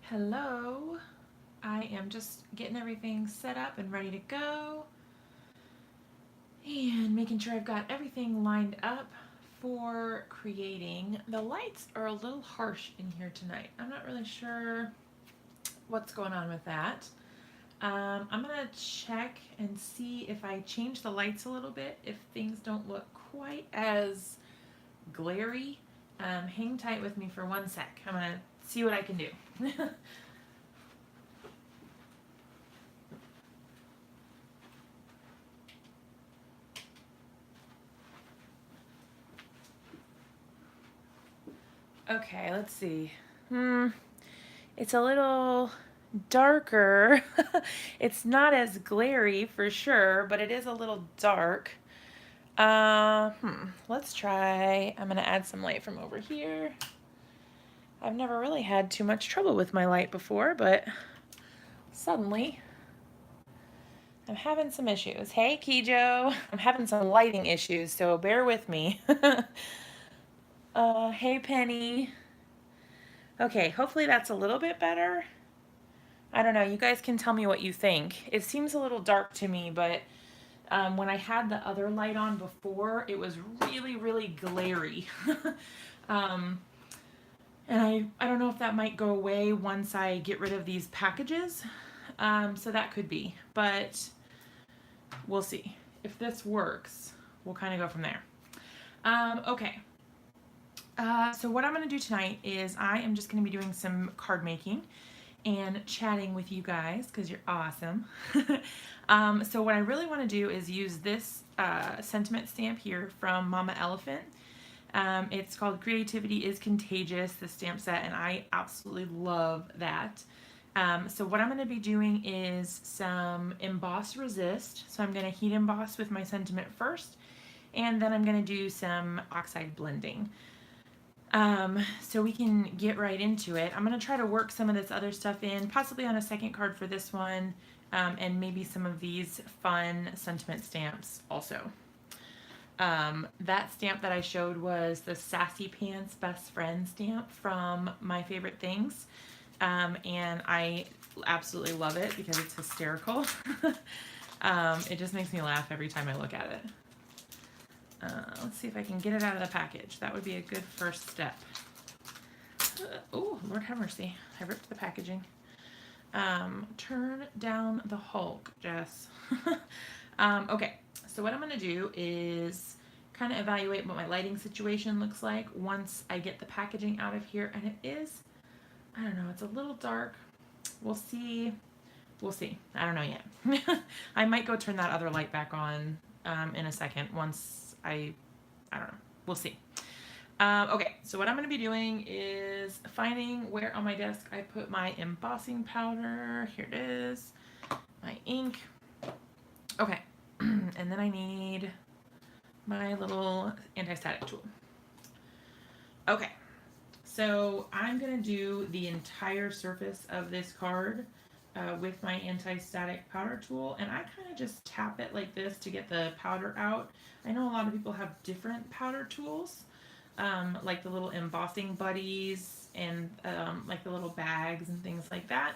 Hello, I am just getting everything set up and ready to go and making sure I've got everything lined up for creating. The lights are a little harsh in here tonight. I'm not really sure what's going on with that. I'm gonna check and see if I change the lights a little bit, if things don't look quite as glary. Hang tight with me for 1 sec. I'm gonna see what I can do. Okay, let's see. It's a little darker. It's not as glary for sure, but it is a little dark. Let's try. I'm gonna add some light from over here. I've never really had too much trouble with my light before, but suddenly I'm having some issues. Hey, Kijo. I'm having some lighting issues, so bear with me. Hey, Penny. Okay, hopefully that's a little bit better. I don't know, you guys can tell me what you think. It seems a little dark to me, but when I had the other light on before, it was really, really glary. And I don't know if that might go away once I get rid of these packages. So that could be, but we'll see. If this works, we'll kind of go from there. Okay. So what I'm going to do tonight is I am just going to be doing some card making and chatting with you guys because you're awesome. So what I really want to do is use this sentiment stamp here from Mama Elephant. It's called Creativity is Contagious, the stamp set, and I absolutely love that. So what I'm going to be doing is some emboss resist. So I'm going to heat emboss with my sentiment first, and then I'm going to do some oxide blending. So we can get right into it. I'm going to try to work some of this other stuff in, possibly on a second card for this one, and maybe some of these fun sentiment stamps also. That stamp that I showed was the Sassy Pants Best Friend stamp from My Favorite Things, and I absolutely love it because it's hysterical. It just makes me laugh every time I look at it. Let's see if I can get it out of the package. That would be a good first step. Oh, Lord have mercy. I ripped the packaging. Turn down the Hulk, Jess. Okay, so what I'm going to do is kind of evaluate what my lighting situation looks like once I get the packaging out of here. And it is, I don't know, it's a little dark. We'll see. We'll see. I don't know yet. I might go turn that other light back on in a second once I don't know. We'll see. Okay, so what I'm going to be doing is finding where on my desk I put my embossing powder. Here it is. My ink. Okay, and then I need my little anti-static tool. Okay, so I'm going to do the entire surface of this card with my anti-static powder tool, and I kind of just tap it like this to get the powder out. I know a lot of people have different powder tools, like the little embossing buddies and like the little bags and things like that.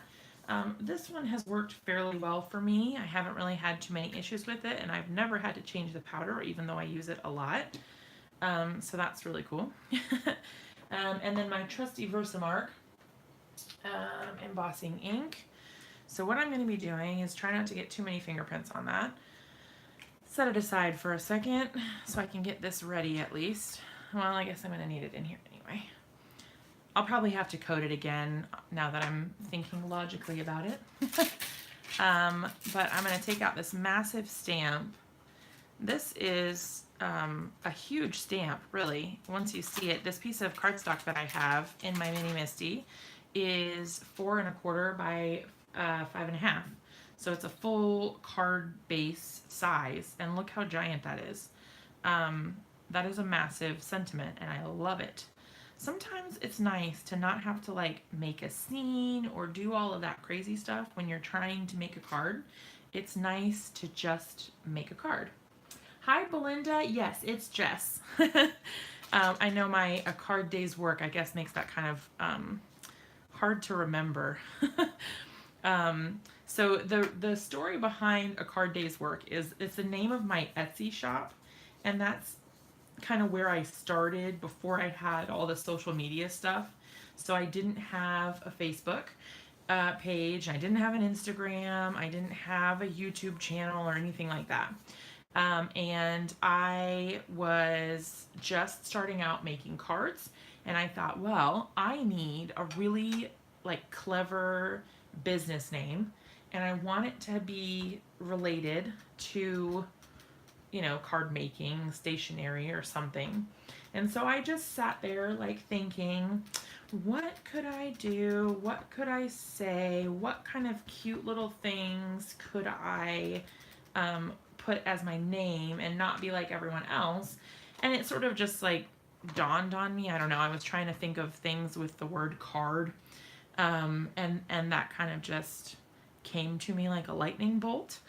This one has worked fairly well for me. I haven't really had too many issues with it, and I've never had to change the powder, even though I use it a lot. So that's really cool. And then my trusty Versamark embossing ink. So what I'm going to be doing is try not to get too many fingerprints on that. Set it aside for a second so I can get this ready at least. Well, I guess I'm going to need it in here anyway. I'll probably have to coat it again now that I'm thinking logically about it. But I'm going to take out this massive stamp. This is a huge stamp, really. Once you see it, this piece of cardstock that I have in my Mini Misty is 4 1/4 by 5 1/2. So it's a full card base size, and look how giant that is. That is a massive sentiment, and I love it. Sometimes it's nice to not have to like make a scene or do all of that crazy stuff when you're trying to make a card. It's nice to just make a card. Hi, Belinda. Yes, it's Jess. I know my a card day's work, I guess, makes that kind of hard to remember. So the story behind A Card Day's Work is it's the name of my Etsy shop, and that's kind of where I started before I had all the social media stuff. So I didn't have a Facebook page, I didn't have an Instagram, I didn't have a YouTube channel or anything like that. And I was just starting out making cards, and I thought, well, I need a really like clever business name, and I want it to be related to, you know, card making, stationery, or something. And so I just sat there like thinking, what could I do? What could I say? What kind of cute little things could I put as my name and not be like everyone else? And it sort of just like dawned on me. I don't know. I was trying to think of things with the word card. And that kind of just came to me like a lightning bolt.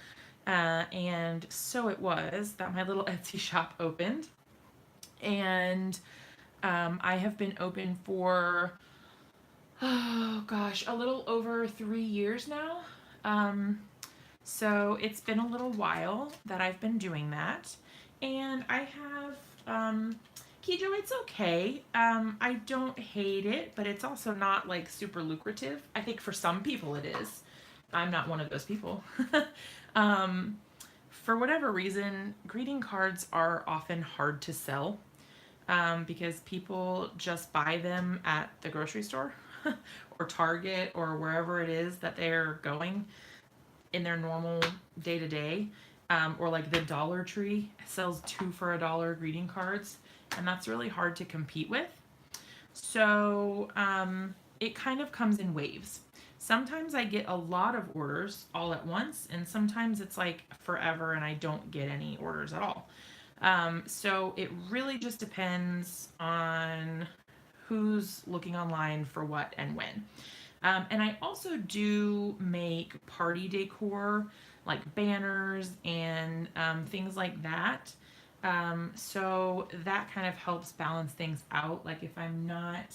And so it was that my little Etsy shop opened. And I have been open for, oh gosh, a little over 3 years now. So it's been a little while that I've been doing that. And I have, Kijo, it's okay. I don't hate it, but it's also not like super lucrative. I think for some people it is. I'm not one of those people. For whatever reason, greeting cards are often hard to sell because people just buy them at the grocery store or Target or wherever it is that they're going in their normal day to day. Or like the Dollar Tree sells 2 for $1 greeting cards, and that's really hard to compete with. So it kind of comes in waves. Sometimes I get a lot of orders all at once, and sometimes it's like forever and I don't get any orders at all. So it really just depends on who's looking online for what and when. And I also do make party decor, like banners and things like that. So that kind of helps balance things out. Like if I'm not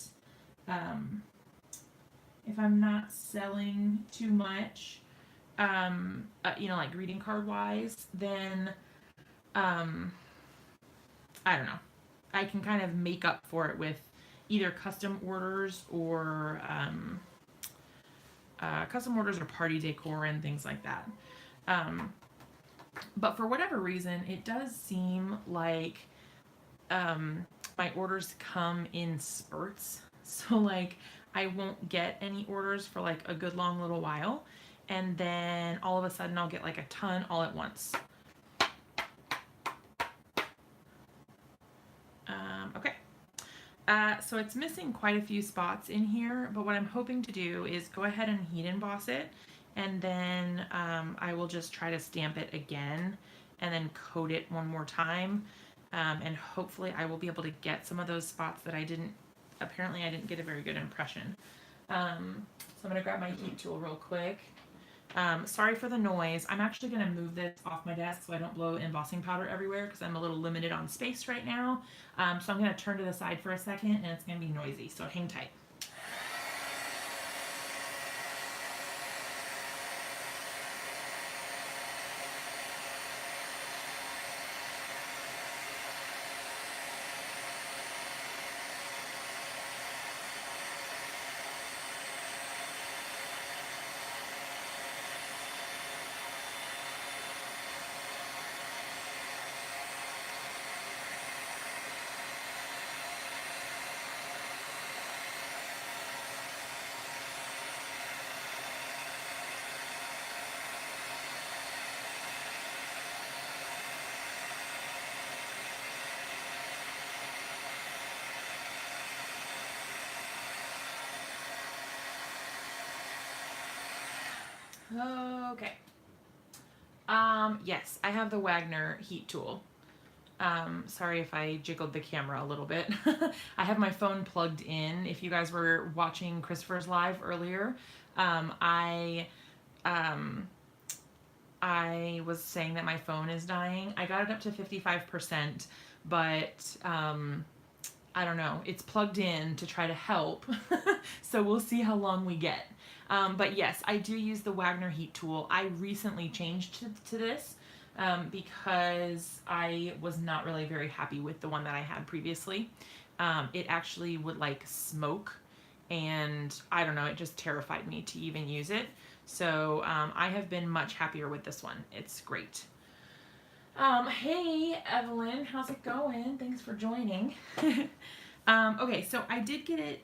selling too much, you know, like greeting card wise, then I don't know. I can kind of make up for it with either custom orders or party decor and things like that. But for whatever reason, it does seem like my orders come in spurts. So like I won't get any orders for like a good long little while, and then all of a sudden I'll get like a ton all at once. Okay. So it's missing quite a few spots in here, but what I'm hoping to do is go ahead and heat emboss it, and then I will just try to stamp it again and then coat it one more time, and hopefully I will be able to get some of those spots that I didn't get a very good impression. So I'm going to grab my heat tool real quick. Sorry for the noise. I'm actually going to move this off my desk so I don't blow embossing powder everywhere because I'm a little limited on space right now. So I'm going to turn to the side for a second, and it's going to be noisy, so hang tight. Okay. Yes, I have the Wagner heat tool. Sorry if I jiggled the camera a little bit. I have my phone plugged in. If you guys were watching Christopher's live earlier, I was saying that my phone is dying. I got it up to 55%, but I don't know, it's plugged in to try to help. So we'll see how long we get. But yes, I do use the Wagner heat tool. I recently changed to this because I was not really very happy with the one that I had previously. It actually would like smoke, and I don't know, it just terrified me to even use it. So I have been much happier with this one. It's great. Hey Evelyn, how's it going? Thanks for joining. Okay, so I did get it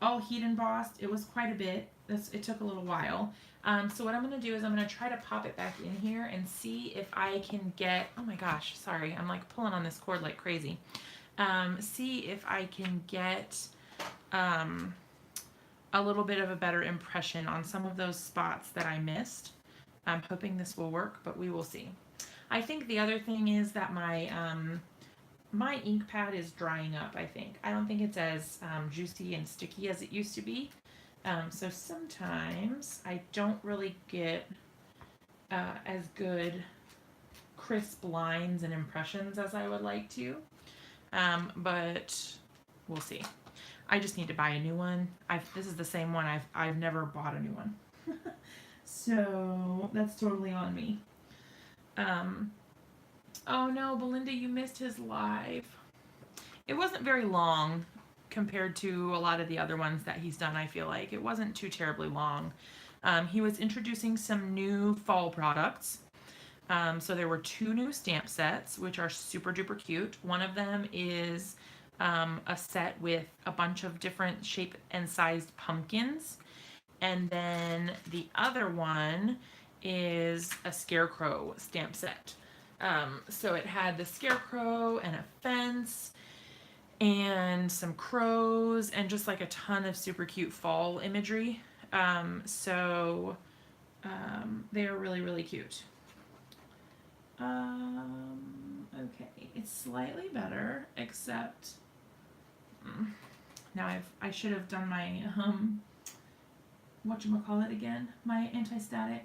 all heat embossed. It was quite a bit. It took a little while. So what I'm going to do is I'm going to try to pop it back in here and see if I can get, oh my gosh, sorry, I'm like pulling on this cord like crazy. See if I can get a little bit of a better impression on some of those spots that I missed. I'm hoping this will work, but we will see. I think the other thing is that my my ink pad is drying up, I think. I don't think it's as juicy and sticky as it used to be. So sometimes I don't really get as good crisp lines and impressions as I would like to. But we'll see. I just need to buy a new one. This is the same one. I've never bought a new one. So that's totally on me. Oh no, Belinda, you missed his live. It wasn't very long compared to a lot of the other ones that he's done, I feel like. It wasn't too terribly long. He was introducing some new fall products. So there were 2 new stamp sets, which are super duper cute. One of them is a set with a bunch of different shape and sized pumpkins. And then the other one is a scarecrow stamp set. So it had the scarecrow and a fence and some crows and just like a ton of super cute fall imagery. They're really, really cute. Okay, it's slightly better, except now I should have done my whatchamacallit again, my anti-static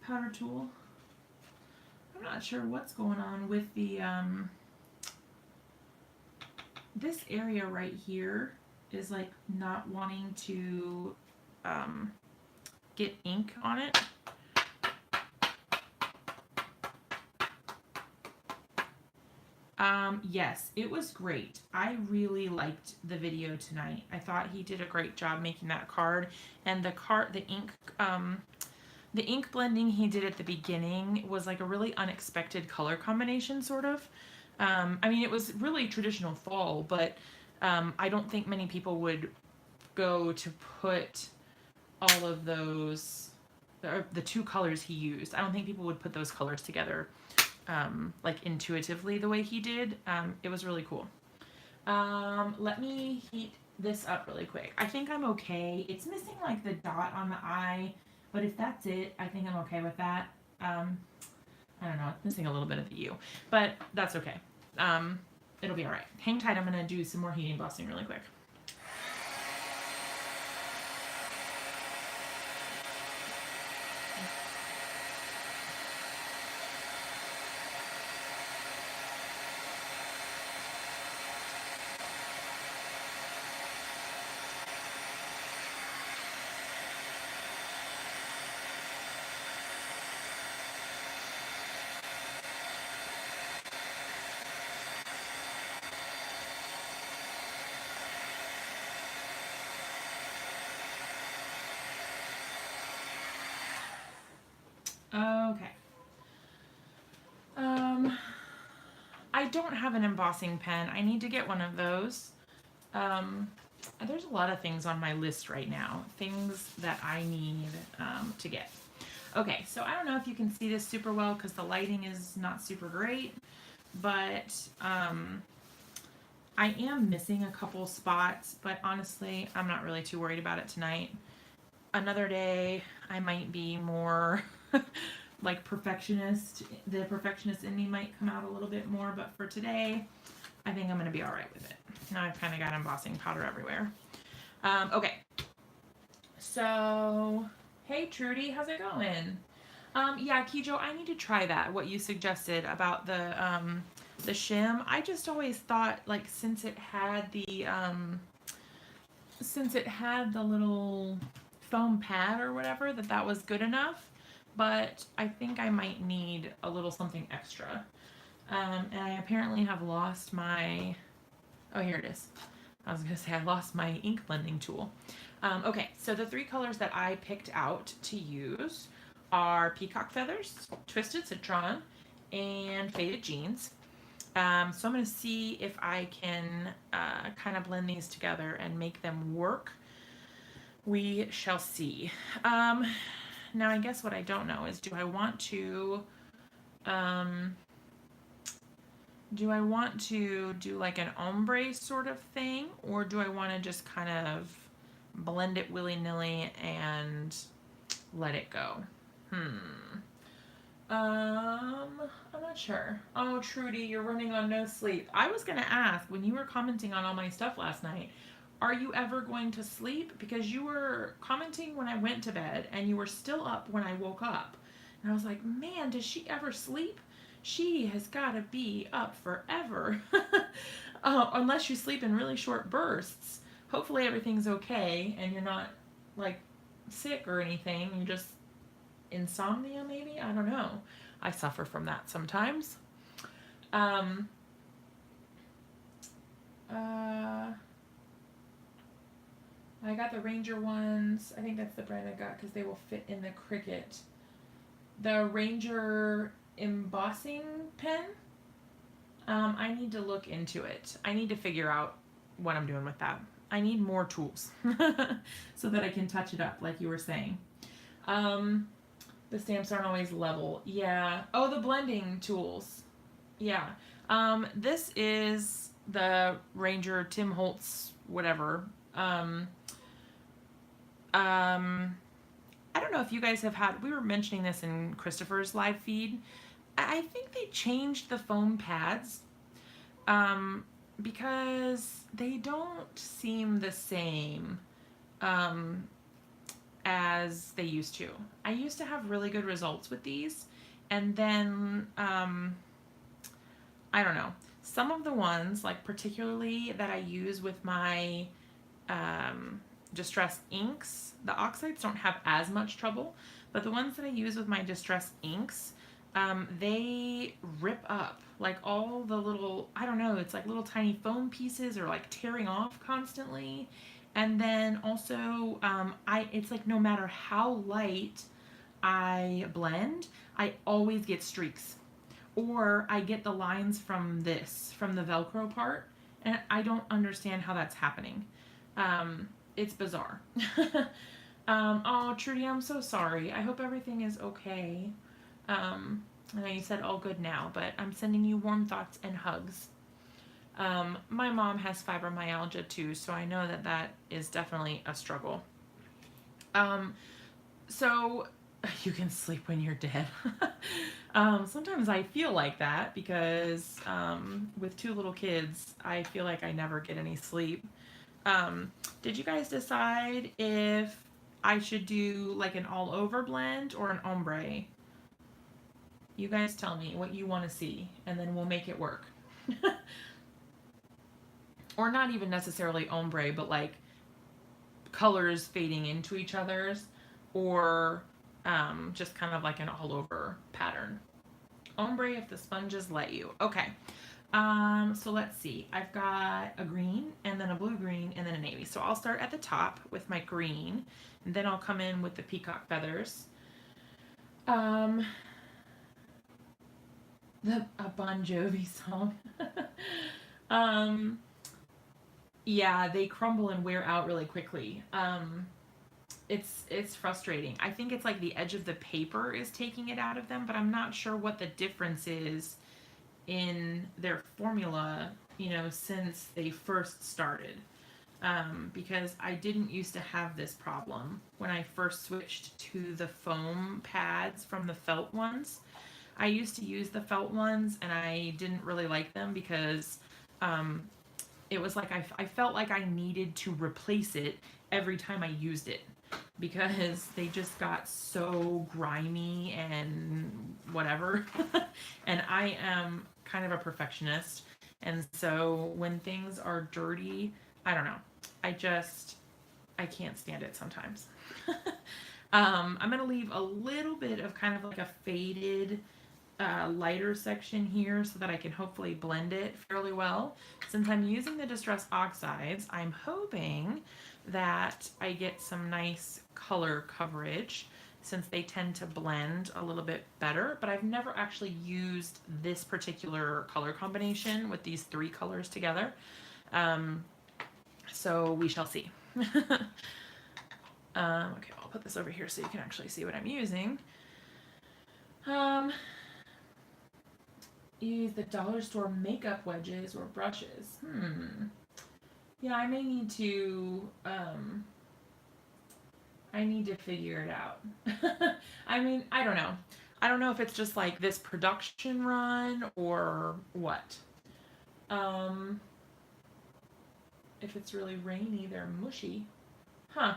powder tool. I'm not sure what's going on with the this area right here is like not wanting to get ink on it. Yes, it was great. I really liked the video tonight. I thought he did a great job making that card, and the ink blending he did at the beginning was like a really unexpected color combination, sort of. I mean, it was really traditional fall, but I don't think many people would go to put all of those, the 2 colors he used. I don't think people would put those colors together like intuitively the way he did. It was really cool. Let me heat this up really quick. I think I'm okay. It's missing like the dot on the eye, but if that's it, I think I'm okay with that. I don't know, it's missing a little bit of the U, but that's okay. It'll be all right. Hang tight, I'm gonna do some more heat embossing really quick. Okay. I don't have an embossing pen. I need to get one of those. There's a lot of things on my list right now. Things that I need to get. Okay, so I don't know if you can see this super well because the lighting is not super great, but I am missing a couple spots, but honestly, I'm not really too worried about it tonight. Another day, I might be more like perfectionist. The perfectionist in me might come out a little bit more, but for today, I think I'm going to be all right with it. Now I've kind of got embossing powder everywhere. Okay. So, hey Trudy, how's it going? Yeah, Kijo, I need to try that, what you suggested about the the shim. I just always thought, like, since it had the little foam pad or whatever, that was good enough. But I think I might need a little something extra. And I apparently have lost my, oh, here it is. I was going to say I lost my ink blending tool. Okay, so the 3 colors that I picked out to use are Peacock Feathers, Twisted Citron, and Faded Jeans. So I'm going to see if I can kind of blend these together and make them work. We shall see. Now I guess what I don't know is, do I want to do like an ombre sort of thing, or do I want to just kind of blend it willy-nilly and let it go? I'm not sure. Oh, Trudy, you're running on no sleep. I was going to ask, when you were commenting on all my stuff last night, are you ever going to sleep? Because you were commenting when I went to bed, and you were still up when I woke up. And I was like, man, does she ever sleep? She has got to be up forever. Unless you sleep in really short bursts. Hopefully everything's okay, and you're not, like, sick or anything. You're just insomnia, maybe? I don't know. I suffer from that sometimes. I got the Ranger ones. I think that's the brand I got because they will fit in the Cricut. The Ranger embossing pen. I need to look into it. I need to figure out what I'm doing with that. I need more tools so that I can touch it up, like you were saying. The stamps aren't always level. Yeah. Oh, the blending tools. Yeah. This is the Ranger Tim Holtz, whatever. I don't know if you guys have had, we were mentioning this in Christopher's live feed. I think they changed the foam pads because they don't seem the same as they used to. I used to have really good results with these, and then I don't know, some of the ones, like particularly that I use with my Distress inks, the Oxides don't have as much trouble, but the ones that I use with my Distress inks, they rip up, like all the little, I don't know, it's like little tiny foam pieces are like tearing off constantly. And then also, it's like no matter how light I blend, I always get streaks. Or I get the lines from the Velcro part, and I don't understand how that's happening. It's bizarre. Oh, Trudy, I'm so sorry. I hope everything is okay. I know you said all good now, but I'm sending you warm thoughts and hugs. My mom has fibromyalgia too, so I know that is definitely a struggle. So you can sleep when you're dead. Sometimes I feel like that because with 2 little kids, I feel like I never get any sleep. Did you guys decide if I should do like an all over blend or an ombre? You guys tell me what you want to see, and then we'll make it work. Or not even necessarily ombre, but like colors fading into each other's, or just kind of like an all over pattern. Ombre if the sponges let you. Okay. So let's see. I've got a green, and then a blue green, and then a navy. So I'll start at the top with my green, and then I'll come in with the Peacock Feathers. A Bon Jovi song. Yeah, they crumble and wear out really quickly. It's frustrating. I think it's like the edge of the paper is taking it out of them, but I'm not sure what the difference is in their formula, since they first started. Because I didn't used to have this problem when I first switched to the foam pads from the felt ones. I used to use the felt ones, and I didn't really like them because it was like I felt like I needed to replace it every time I used it because they just got so grimy and whatever. And I am kind of a perfectionist. And so when things are dirty, I don't know. I can't stand it sometimes. I'm going to leave a little bit of kind of like a faded lighter section here so that I can hopefully blend it fairly well. Since I'm using the Distress Oxides, I'm hoping that I get some nice color coverage since they tend to blend a little bit better, but I've never actually used this particular color combination with these three colors together. So we shall see. Okay, I'll put this over here so you can actually see what I'm using. Use the dollar store makeup wedges or brushes. Yeah, I may need to, I need to figure it out. I mean, I don't know. I don't know if it's just like this production run or what. If it's really rainy, they're mushy. Huh.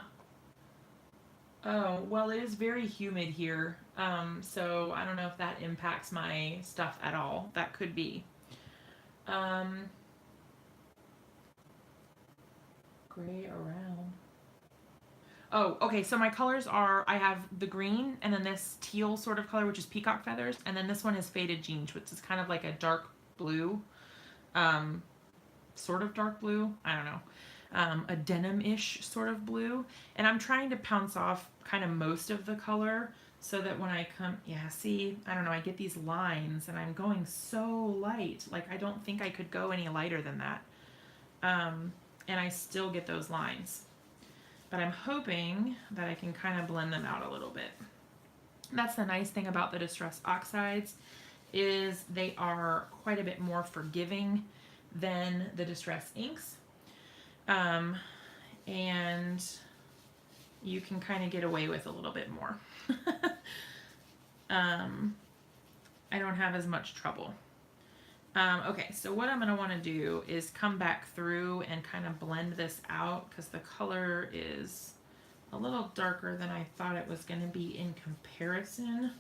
Oh, well, it is very humid here. So I don't know if that impacts my stuff at all. That could be. Gray around. Oh, okay, so my colors are, I have the green and then this teal sort of color, which is peacock feathers, and then this one is faded jeans, which is kind of like a dark blue, sort of dark blue, I don't know, a denim-ish sort of blue, and I'm trying to pounce off kind of most of the color so that when I come, yeah, see, I don't know, I get these lines and I'm going so light, like I don't think I could go any lighter than that, and I still get those lines. But I'm hoping that I can kind of blend them out a little bit. That's the nice thing about the Distress Oxides is they are quite a bit more forgiving than the Distress inks. And you can kind of get away with a little bit more. I don't have as much trouble. Okay, so what I'm going to want to do is come back through and kind of blend this out because the color is a little darker than I thought it was going to be in comparison.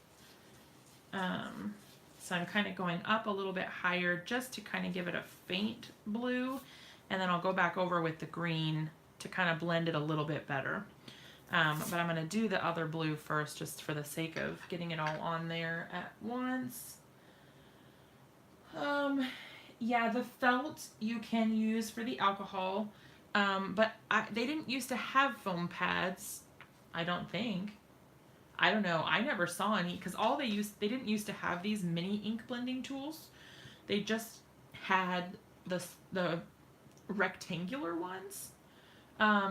So I'm kind of going up a little bit higher just to kind of give it a faint blue, and then I'll go back over with the green to kind of blend it a little bit better. But I'm going to do the other blue first just for the sake of getting it all on there at once. Yeah, the felt you can use for the alcohol, but they didn't used to have foam pads, I don't think. I don't know, I never saw any, because they didn't used to have these mini ink blending tools. They just had the rectangular ones. I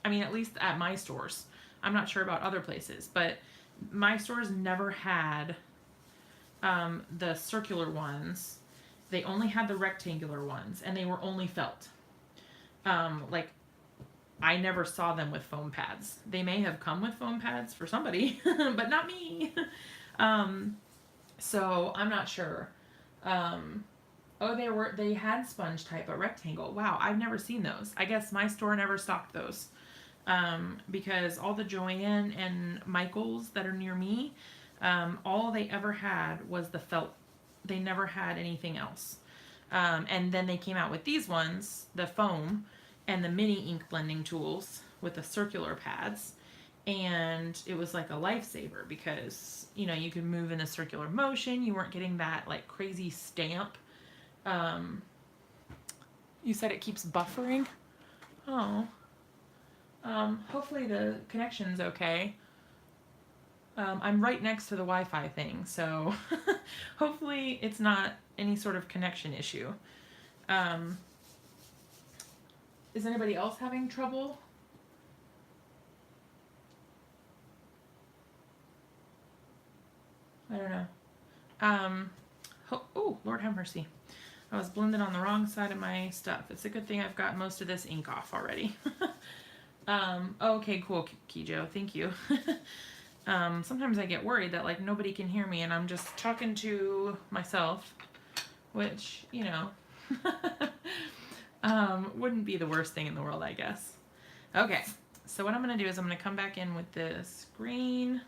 mean, at least at my stores. I'm not sure about other places, but my stores never had the circular ones. They only had the rectangular ones, and they were only felt. Like, I never saw them with foam pads. They may have come with foam pads for somebody, but not me. So I'm not sure. Oh, they had sponge type, but rectangle. Wow, I've never seen those. I guess my store never stocked those. Because all the Joann and Michaels that are near me, all they ever had was the felt. They never had anything else. And then they came out with these ones, the foam and the mini ink blending tools with the circular pads. And it was like a lifesaver because, you know, you could move in a circular motion. You weren't getting that like crazy stamp. You said it keeps buffering? Oh. Hopefully the connection's okay. I'm right next to the Wi-Fi thing, so hopefully it's not any sort of connection issue. Is anybody else having trouble? I don't know. Oh, Lord have mercy. I was blending on the wrong side of my stuff. It's a good thing I've got most of this ink off already. Okay, cool, Kijo. Thank you. Sometimes I get worried that like nobody can hear me and I'm just talking to myself, which, you know, wouldn't be the worst thing in the world, I guess. Okay, so what I'm going to do is I'm going to come back in with this green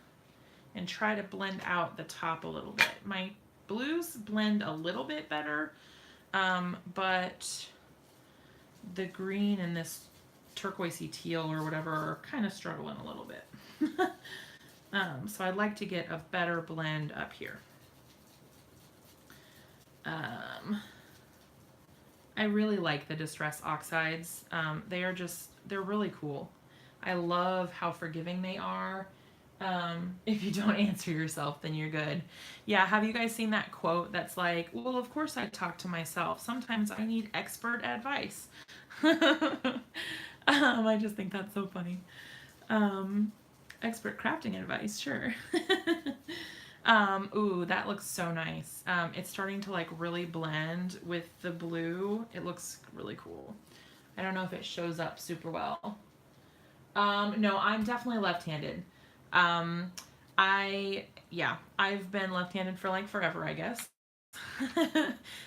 and try to blend out the top a little bit. My blues blend a little bit better, but the green and this turquoisey teal or whatever are kind of struggling a little bit. So I'd like to get a better blend up here. I really like the Distress Oxides. They're really cool. I love how forgiving they are. If you don't answer yourself, then you're good. Yeah, have you guys seen that quote that's like, well, of course I talk to myself. Sometimes I need expert advice. I just think that's so funny. Expert crafting advice, sure. Ooh, that looks so nice. It's starting to like really blend with the blue. It looks really cool. I don't know if it shows up super well. No, I'm definitely left-handed. I've been left-handed for like forever, I guess.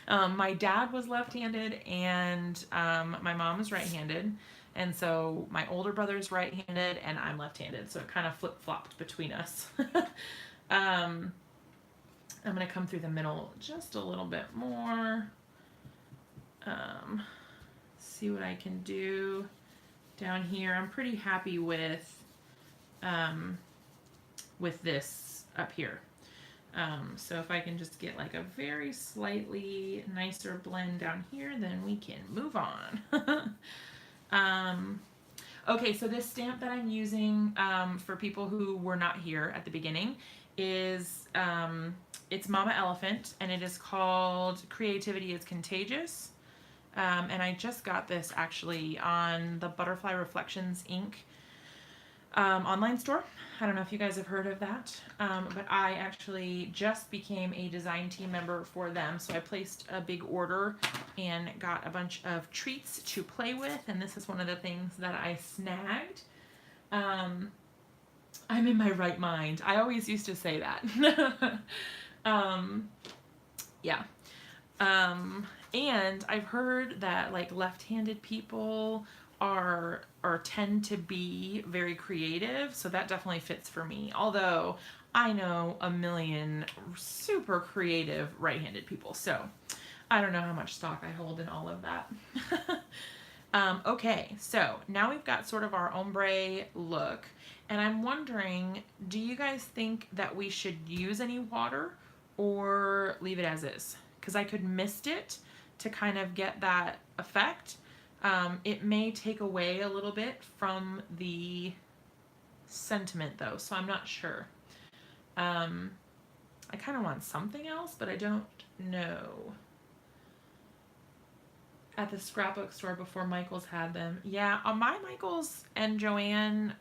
My dad was left-handed and my mom is right-handed. And so my older brother's right-handed and I'm left-handed. So it kind of flip-flopped between us. I'm going to come through the middle just a little bit more. See what I can do down here. I'm pretty happy with this up here. So if I can just get like a very slightly nicer blend down here, then we can move on. Okay, so this stamp that I'm using for people who were not here at the beginning is, it's Mama Elephant, and it is called Creativity is Contagious. And I just got this actually on the Butterfly Reflections Inc. Online store. I don't know if you guys have heard of that, but I actually just became a design team member for them. So I placed a big order and got a bunch of treats to play with, and this is one of the things that I snagged. I'm in my right mind. I always used to say that. Yeah. And I've heard that like left-handed people are tend to be very creative, so that definitely fits for me. Although I know a million super creative right-handed people, so I don't know how much stock I hold in all of that. Okay, so now we've got sort of our ombre look, and I'm wondering, do you guys think that we should use any water or leave it as is? Because I could mist it to kind of get that effect. It may take away a little bit from the sentiment though, so I'm not sure. I kind of want something else, but I don't know. At the scrapbook store before Michael's had them. Yeah, my Michael's and Joanne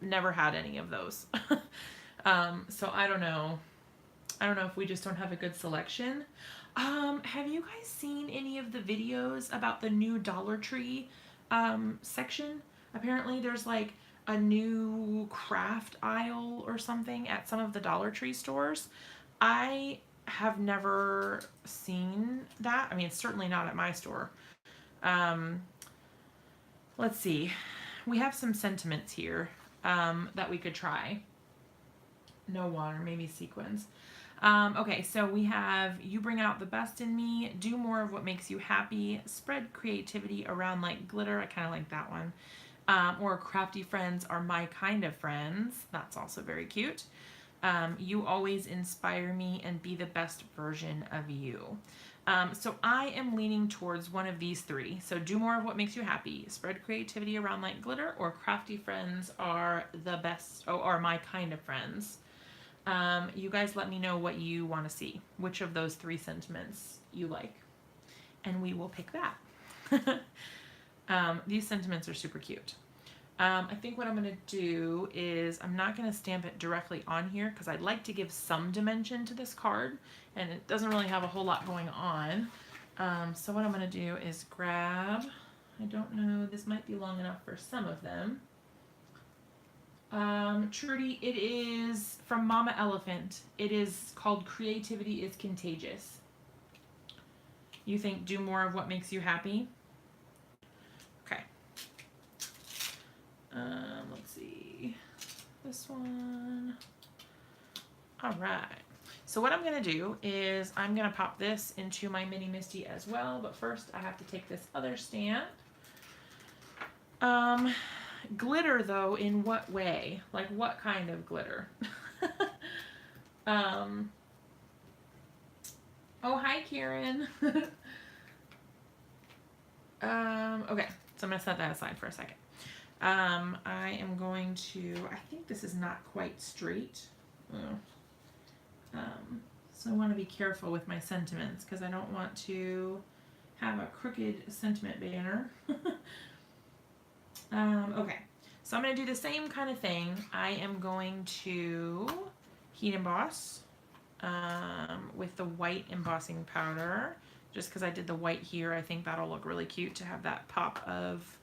never had any of those. So I don't know. I don't know if we just don't have a good selection. Have you guys seen any of the videos about the new Dollar Tree section? Apparently there's like a new craft aisle or something at some of the Dollar Tree stores. I have never seen that. I mean, it's certainly not at my store. Let's see. We have some sentiments here that we could try. No water, maybe sequins. Okay, so we have you bring out the best in me, do more of what makes you happy, spread creativity around like glitter. I kind of like that one. Or crafty friends are my kind of friends. That's also very cute. You always inspire me and be the best version of you. So I am leaning towards one of these three. So do more of what makes you happy, spread creativity around like glitter, or crafty friends are the best, are my kind of friends. You guys let me know what you want to see, which of those three sentiments you like, and we will pick that. These sentiments are super cute. I think what I'm going to do is I'm not going to stamp it directly on here because I'd like to give some dimension to this card, and it doesn't really have a whole lot going on. So what I'm going to do is grab, I don't know, this might be long enough for some of them. Trudy, it is from Mama Elephant. It is called Creativity is Contagious. You think do more of what makes you happy? Okay. Let's see. This one. All right. So what I'm going to do is I'm going to pop this into my mini Misty as well. But first I have to take this other stamp. Glitter though, in what way? Like what kind of glitter? Oh, hi Karen. Okay, so I'm going to set that aside for a second. I am going to, I think this is not quite straight. So I want to be careful with my sentiments because I don't want to have a crooked sentiment banner. Okay, so I'm going to do the same kind of thing. I am going to heat emboss with the white embossing powder. Just because I did the white here, I think that'll look really cute to have that pop of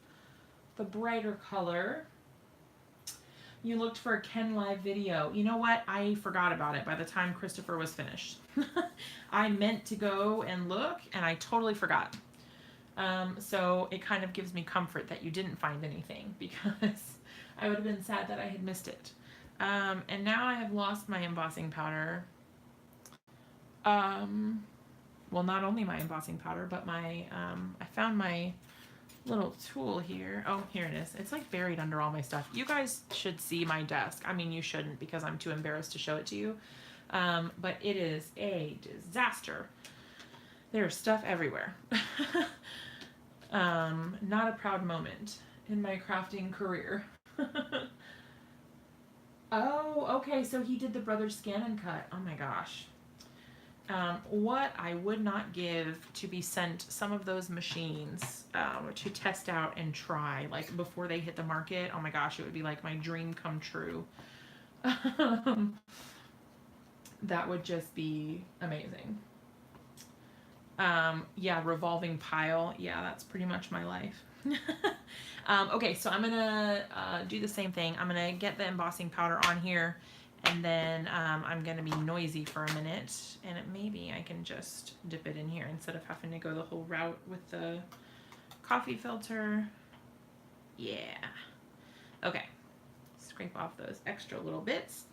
the brighter color. You looked for a Ken Live video. You know what? I forgot about it by the time Christopher was finished. I meant to go and look, and I totally forgot. So it kind of gives me comfort that you didn't find anything, because I would have been sad that I had missed it. And now I have lost my embossing powder. Well, not only my embossing powder, but my, I found my little tool here. Oh, here it is. It's like buried under all my stuff. You guys should see my desk. I mean, you shouldn't because I'm too embarrassed to show it to you. But it is a disaster. There's stuff everywhere. Not a proud moment in my crafting career. Oh, okay. So he did the Brothers Scan and Cut. Oh my gosh. What I would not give to be sent some of those machines to test out and try, like before they hit the market. Oh my gosh, it would be like my dream come true. That would just be amazing. Yeah, revolving pile. Yeah, that's pretty much my life. Okay, so I'm gonna do the same thing. I'm gonna get the embossing powder on here. And then I'm going to be noisy for a minute, and maybe I can just dip it in here instead of having to go the whole route with the coffee filter. Yeah. Okay. Scrape off those extra little bits.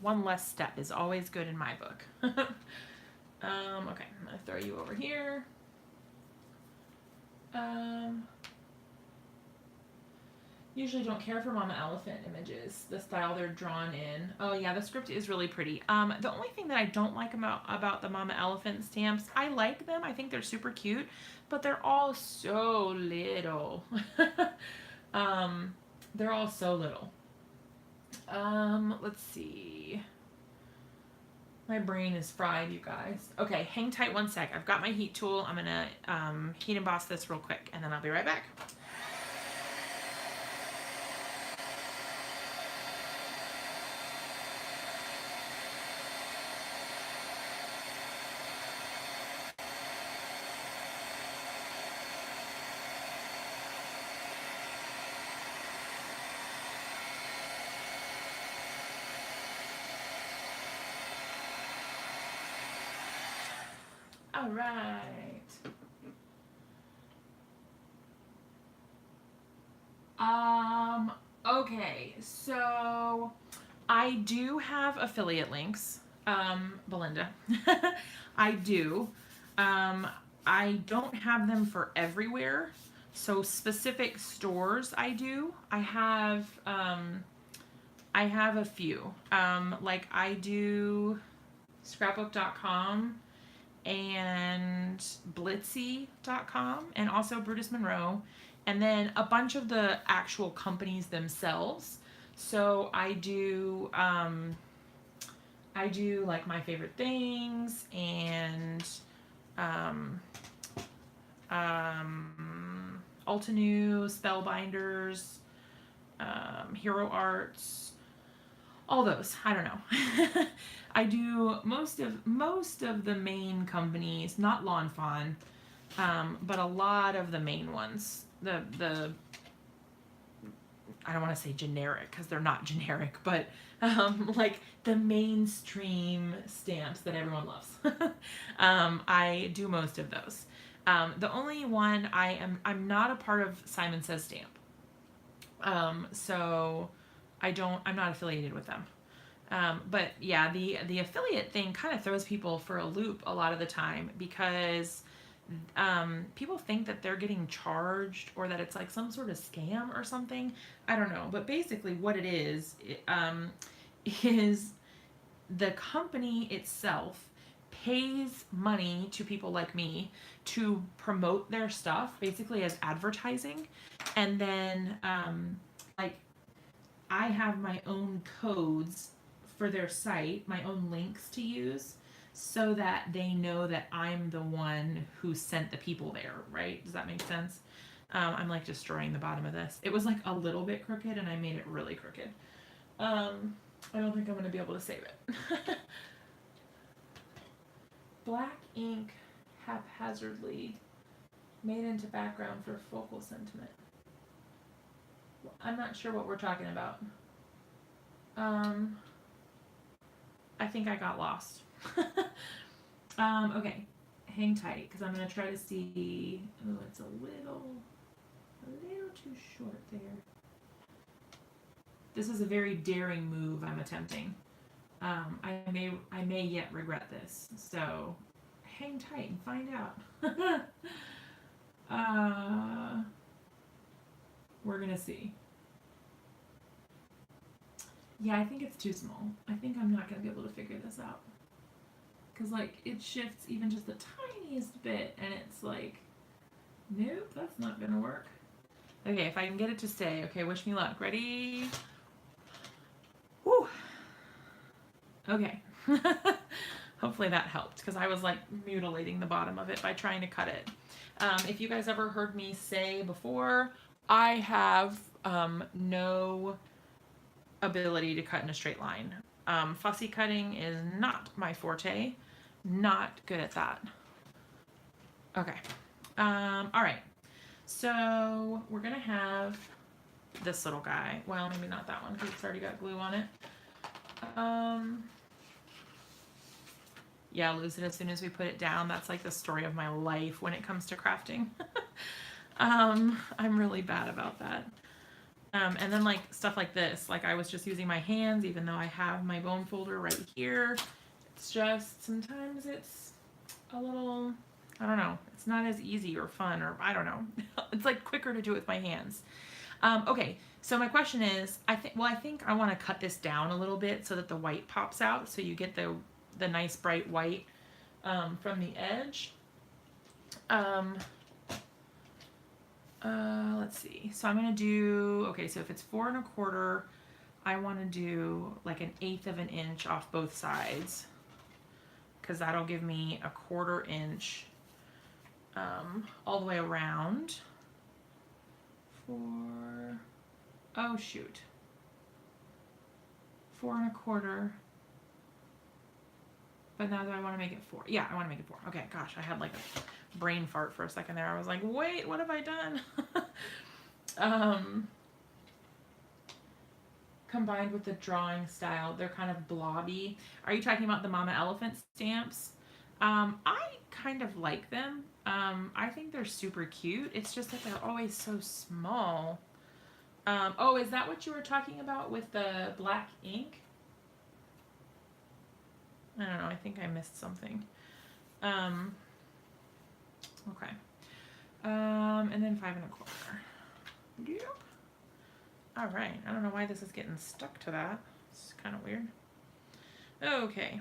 One less step is always good in my book. Okay, I'm going to throw you over here. Usually don't care for mama elephant images, the style they're drawn in. Oh yeah, the script is really pretty. The only thing that I don't like about the mama elephant stamps, I like them, I think they're super cute, but they're all so little. They're all so little. Let's see. My brain is fried, you guys. Okay, hang tight one sec. I've got my heat tool. I'm gonna heat emboss this real quick, and then I'll be right back. All right. Okay, so I do have affiliate links, Belinda. I do. I don't have them for everywhere. So specific stores I do. I have a few. Like I do scrapbook.com and blitsy.com and also Brutus Monroe, and then a bunch of the actual companies themselves. So I do like My Favorite Things and Altenew, Spellbinders, Hero Arts, all those. I don't know. I do most of the main companies, not Lawn Fawn, but a lot of the main ones. The I don't want to say generic because they're not generic, but like the mainstream stamps that everyone loves. I do most of those. The only one I'm not a part of Simon Says Stamp. So I'm not affiliated with them. But yeah, the affiliate thing kind of throws people for a loop a lot of the time because people think that they're getting charged or that it's like some sort of scam or something. I don't know. But basically, what it is the company itself pays money to people like me to promote their stuff, basically as advertising. And then, like, I have my own codes for their site, my own links to use, so that they know that I'm the one who sent the people there, right? Does that make sense? I'm like destroying the bottom of this. It was like a little bit crooked and I made it really crooked. I don't think I'm going to be able to save it. Black ink haphazardly made into background for focal sentiment. I'm not sure what we're talking about. I think I got lost. Okay, hang tight because I'm going to try to see. Oh, it's a little too short there. This is a very daring move I'm attempting. I may yet regret this, so hang tight and find out. We're gonna see. Yeah, I think it's too small. I think I'm not gonna be able to figure this out. Cause like it shifts even just the tiniest bit and it's like, nope, that's not gonna work. Okay, if I can get it to stay. Okay, wish me luck. Ready? Woo! Okay. Hopefully that helped because I was like mutilating the bottom of it by trying to cut it. If you guys ever heard me say before, I have no ability to cut in a straight line. Fussy cutting is not my forte. Not good at that. Okay. All right. So we're going to have this little guy. Well, maybe not that one because it's already got glue on it. Yeah, lose it as soon as we put it down. That's like the story of my life when it comes to crafting. I'm really bad about that. And then like stuff like this, like I was just using my hands, even though I have my bone folder right here. It's just, sometimes it's a little, I don't know, it's not as easy or fun, or I don't know. It's like quicker to do it with my hands. Okay, so my question is, I think I want to cut this down a little bit so that the white pops out, so you get the nice bright white from the edge. Let's see. So I'm gonna do, okay, so if it's 4 1/4, I want to do like 1/8 of an inch off both sides, because that'll give me a 1/4 inch all the way around for, oh shoot, 4 1/4. But now do I want to make it 4? Yeah, I want to make it 4. Okay, gosh, I had like a brain fart for a second there. I was like, wait, what have I done? Combined with the drawing style, they're kind of blobby. Are you talking about the Mama Elephant stamps? I kind of like them. I think they're super cute. It's just that they're always so small. Oh, is that what you were talking about with the black ink? I don't know, I think I missed something. Okay. And then 5 1/4. Yep. All right, I don't know why this is getting stuck to that. It's kind of weird. Okay.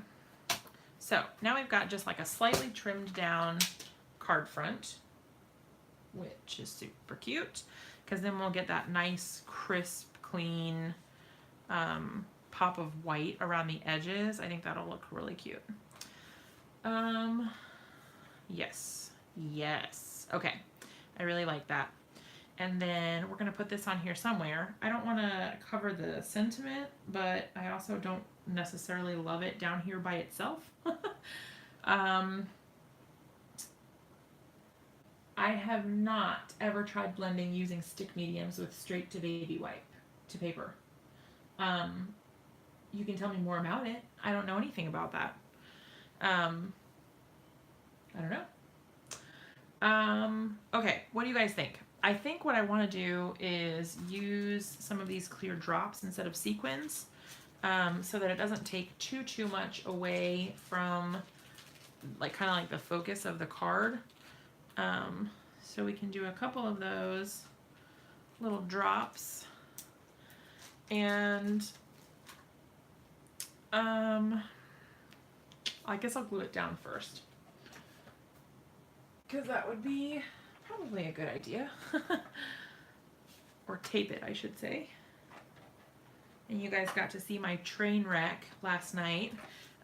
So now we've got just like a slightly trimmed down card front, which is super cute, because then we'll get that nice, crisp, clean, pop of white around the edges. I think that'll look really cute. Yes. Okay, I really like that. And then we're gonna put this on here somewhere. I don't want to cover the sentiment, but I also don't necessarily love it down here by itself. I have not ever tried blending using stick mediums with straight to baby wipe to paper. You can tell me more about it. I don't know anything about that. I don't know. Okay, what do you guys think? I think what I want to do is use some of these clear drops instead of sequins, so that it doesn't take too much away from like kind of like the focus of the card. So we can do a couple of those little drops, and I guess I'll glue it down first, because that would be probably a good idea. Or tape it, I should say. And you guys got to see my train wreck last night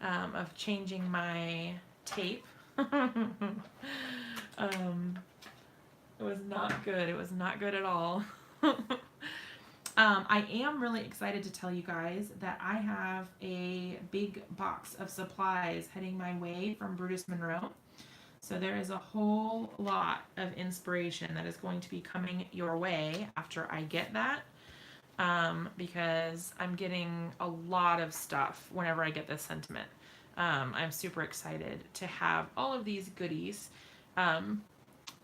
of changing my tape. It was not good. It was not good at all. I am really excited to tell you guys that I have a big box of supplies heading my way from Brutus Monroe. So there is a whole lot of inspiration that is going to be coming your way after I get that, because I'm getting a lot of stuff whenever I get this sentiment. I'm super excited to have all of these goodies.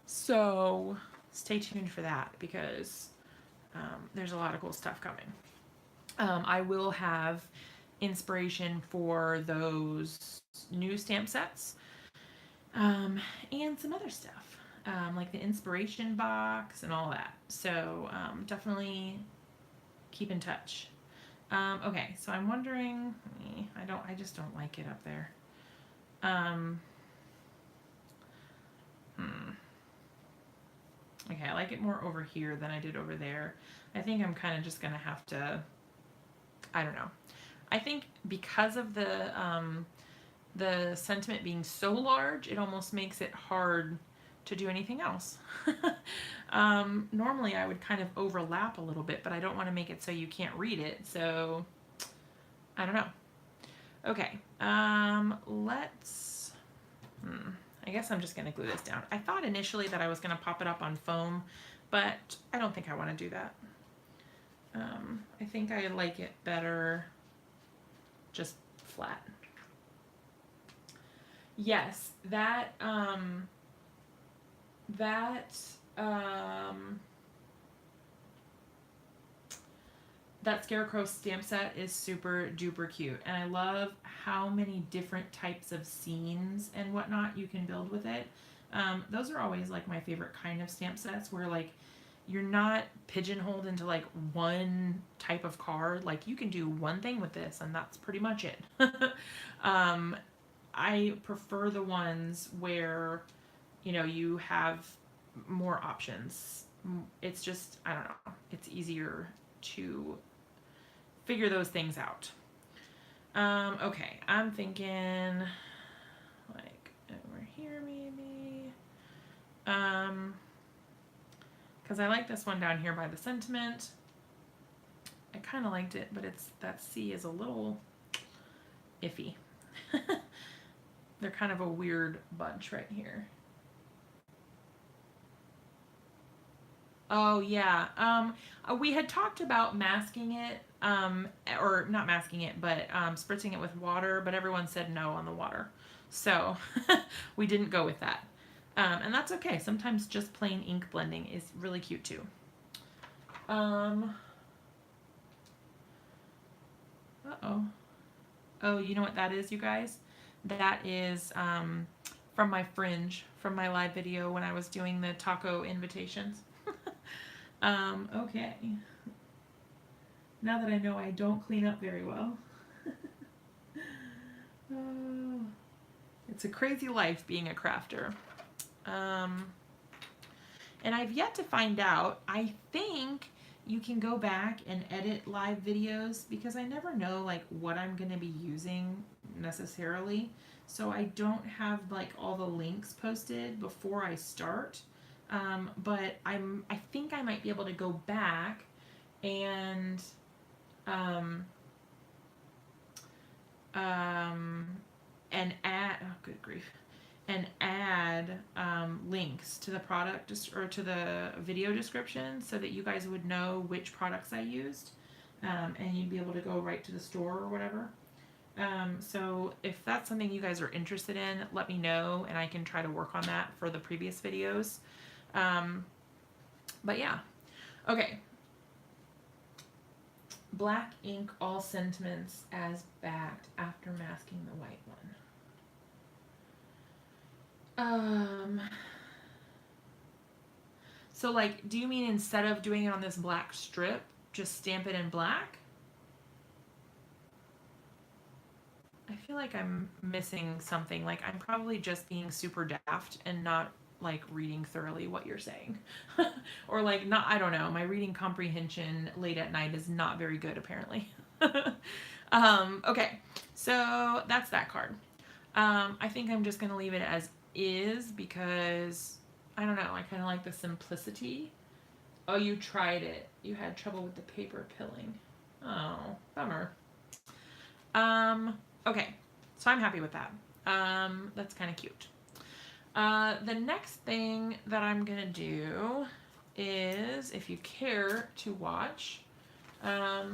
So stay tuned for that, because there's a lot of cool stuff coming. I will have inspiration for those new stamp sets, and some other stuff, like the inspiration box and all that. So definitely keep in touch. Okay, so I'm wondering, I just don't like it up there. Okay, I like it more over here than I did over there. I think I'm kind of just gonna have to, I don't know. I think because of the sentiment being so large, it almost makes it hard to do anything else. Normally I would kind of overlap a little bit, but I don't want to make it so you can't read it, so I don't know. Okay, let's, I guess I'm just going to glue this down. I thought initially that I was going to pop it up on foam, but I don't think I want to do that. I think I like it better just flat. Yes, that Scarecrow stamp set is super duper cute, and I love how many different types of scenes and whatnot you can build with it. Those are always like my favorite kind of stamp sets, where like you're not pigeonholed into like one type of card. Like you can do one thing with this and that's pretty much it. I prefer the ones where, you know, you have more options. It's just, I don't know, it's easier to figure those things out. Okay, I'm thinking like over here maybe. Because I like this one down here by the sentiment. I kind of liked it, but it's, that C is a little iffy. They're kind of a weird bunch right here. Oh yeah, we had talked about masking it, or not masking it, but spritzing it with water, but everyone said no on the water. So we didn't go with that. And that's okay. Sometimes just plain ink blending is really cute too. Uh-oh. Oh, you know what that is, you guys? That is from my fringe, from my live video when I was doing the taco invitations. Okay. Now that I know I don't clean up very well. Oh, it's a crazy life being a crafter. And I've yet to find out. I think you can go back and edit live videos, because I never know like what I'm going to be using necessarily. So I don't have like all the links posted before I start. But I think I might be able to go back and add, oh good grief, and add links to the product or to the video description, so that you guys would know which products I used, and you'd be able to go right to the store or whatever. So if that's something you guys are interested in, let me know and I can try to work on that for the previous videos. But yeah. Okay. Black ink, all sentiments as backed after masking the white one. So like, do you mean instead of doing it on this black strip, just stamp it in black? I feel like I'm missing something. Like, I'm probably just being super daft and not like reading thoroughly what you're saying. Or like, not, I don't know. My reading comprehension late at night is not very good, apparently. Okay, so that's that card. I think I'm just going to leave it as is because, I don't know, I kind of like the simplicity. Oh, you tried it. You had trouble with the paper pilling. Oh, bummer. Okay, so I'm happy with that. That's kind of cute. The next thing that I'm gonna do is, if you care to watch, I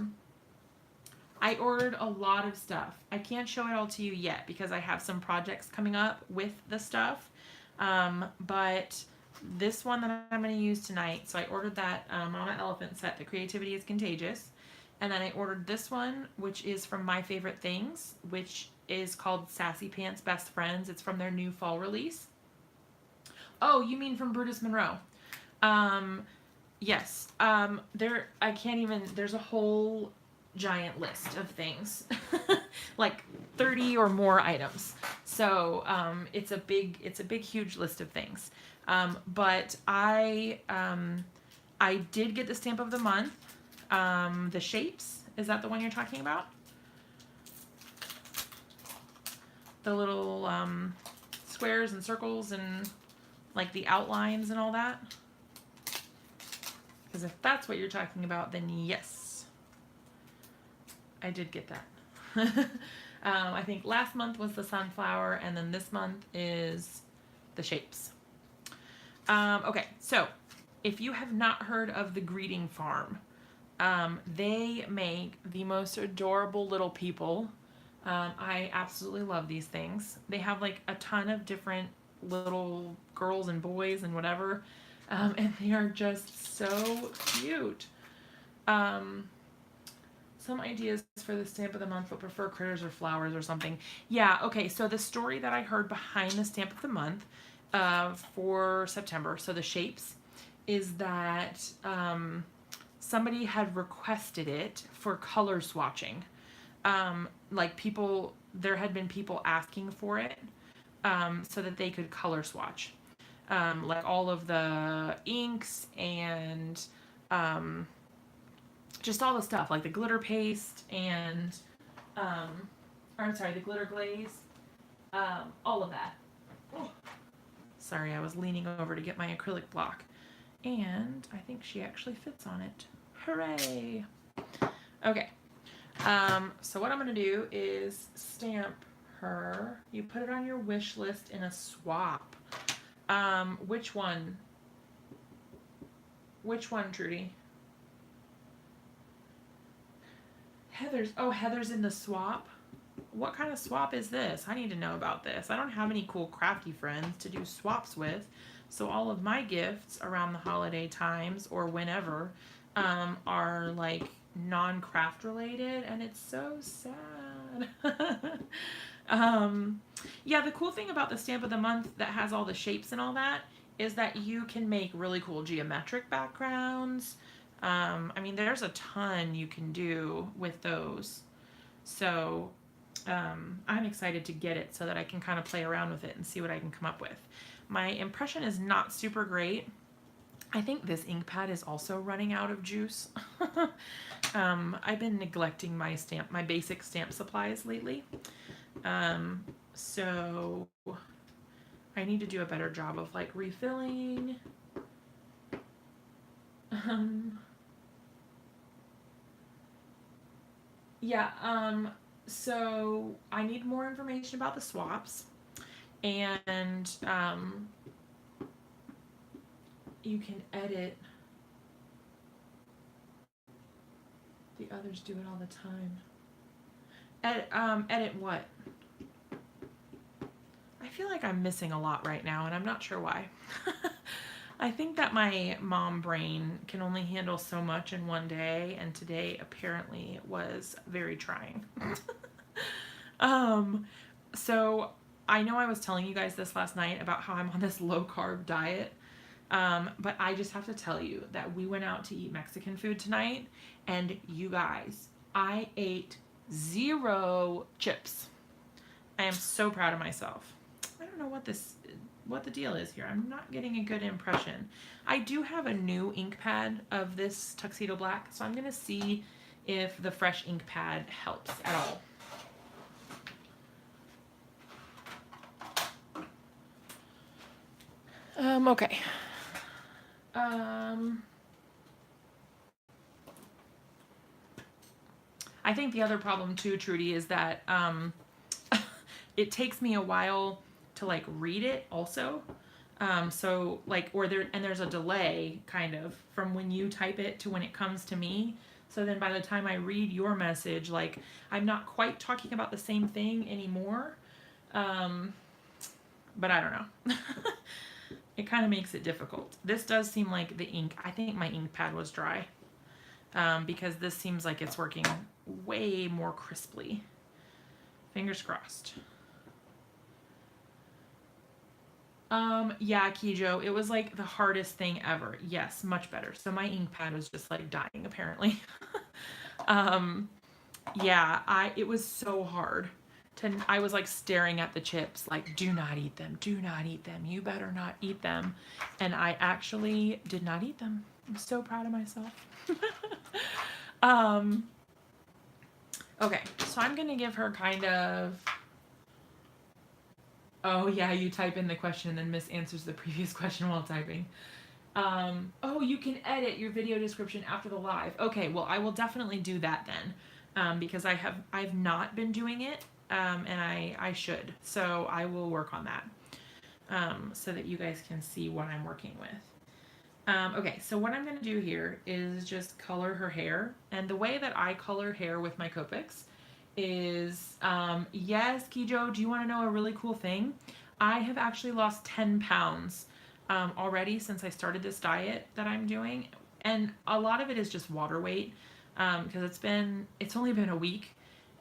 ordered a lot of stuff. I can't show it all to you yet because I have some projects coming up with the stuff. But this one that I'm going to use tonight, so I ordered that Mama Elephant set, The Creativity is Contagious. And then I ordered this one, which is from My Favorite Things, which is called Sassy Pants Best Friends. It's from their new fall release. Oh, you mean from Brutus Monroe? Yes. There's a whole giant list of things. Like 30 or more items. So it's a big huge list of things. But I did get the stamp of the month. The shapes, is that the one you're talking about? The little squares and circles and like the outlines and all that? Because if that's what you're talking about, then yes, I did get that. I think last month was the sunflower, and then this month is the shapes. Okay, so if you have not heard of the Greeting Farm, they make the most adorable little people. I absolutely love these things. They have like a ton of different little girls and boys and whatever, and they are just so cute. Some ideas for the stamp of the month, but prefer critters or flowers or something. Yeah, okay, so the story that I heard behind the stamp of the month for September, so the shapes, is that somebody had requested it for color swatching. Like there had been people asking for it so that they could color swatch. Like all of the inks and just all the stuff, like the glitter paste and, the glitter glaze, all of that. Oh, sorry, I was leaning over to get my acrylic block. And I think she actually fits on it. Hooray! Okay. So what I'm going to do is stamp her. You put it on your wish list in a swap. Which one? Which one, Trudy? Heather's in the swap? What kind of swap is this? I need to know about this. I don't have any cool crafty friends to do swaps with. So all of my gifts around the holiday times or whenever are like non-craft related, and it's so sad. Yeah, the cool thing about the stamp of the month that has all the shapes and all that is that you can make really cool geometric backgrounds. I mean, there's a ton you can do with those. So I'm excited to get it so that I can kind of play around with it and see what I can come up with. My impression is not super great. I think this ink pad is also running out of juice. I've been neglecting my basic stamp supplies lately. So I need to do a better job of like refilling. So I need more information about the swaps, and you can edit. The others do it all the time. Edit what? I feel like I'm missing a lot right now, and I'm not sure why. I think that my mom brain can only handle so much in one day, and today apparently was very trying. um, so I know I was telling you guys this last night about how I'm on this low carb diet. But I just have to tell you that we went out to eat Mexican food tonight, and you guys, I ate 0 chips. I am so proud of myself. I don't know what the deal is here. I'm not getting a good impression. I do have a new ink pad of this tuxedo black, so I'm gonna see if the fresh ink pad helps at all. Okay. I think the other problem too, Trudy, is that it takes me a while to like read it also. So like, there's a delay kind of from when you type it to when it comes to me. So then by the time I read your message, like I'm not quite talking about the same thing anymore. But I don't know. It kind of makes it difficult. This does seem like the ink, I think my ink pad was dry. Because this seems like it's working way more crisply. Fingers crossed. Yeah, Kijo, it was like the hardest thing ever. Yes, much better. So my ink pad was just like dying apparently. Yeah, it was so hard. I was like staring at the chips like, do not eat them, do not eat them, you better not eat them. And I actually did not eat them. I'm so proud of myself. Okay, so I'm gonna give her kind of, oh yeah, you type in the question and then Miss answers the previous question while typing. Oh, you can edit your video description after the live. Okay, well I will definitely do that then, because I've not been doing it, and I should. So I will work on that, so that you guys can see what I'm working with. Okay, so what I'm going to do here is just color her hair. And the way that I color hair with my Copics is, yes, Kijo, do you want to know a really cool thing? I have actually lost 10 pounds already since I started this diet that I'm doing. And a lot of it is just water weight, because it's only been a week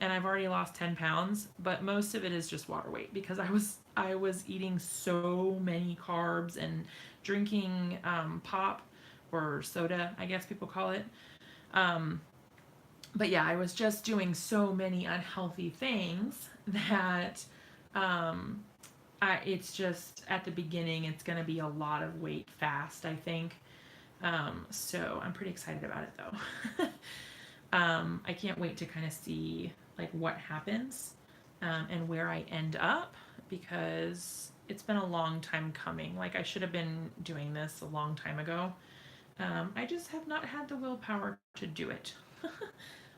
and I've already lost 10 pounds, but most of it is just water weight because I was eating so many carbs and drinking pop or soda, I guess people call it. But yeah, I was just doing so many unhealthy things that it's just at the beginning, it's going to be a lot of weight fast, I think. So I'm pretty excited about it though. I can't wait to kind of see like what happens and where I end up, because it's been a long time coming. Like I should have been doing this a long time ago. I just have not had the willpower to do it.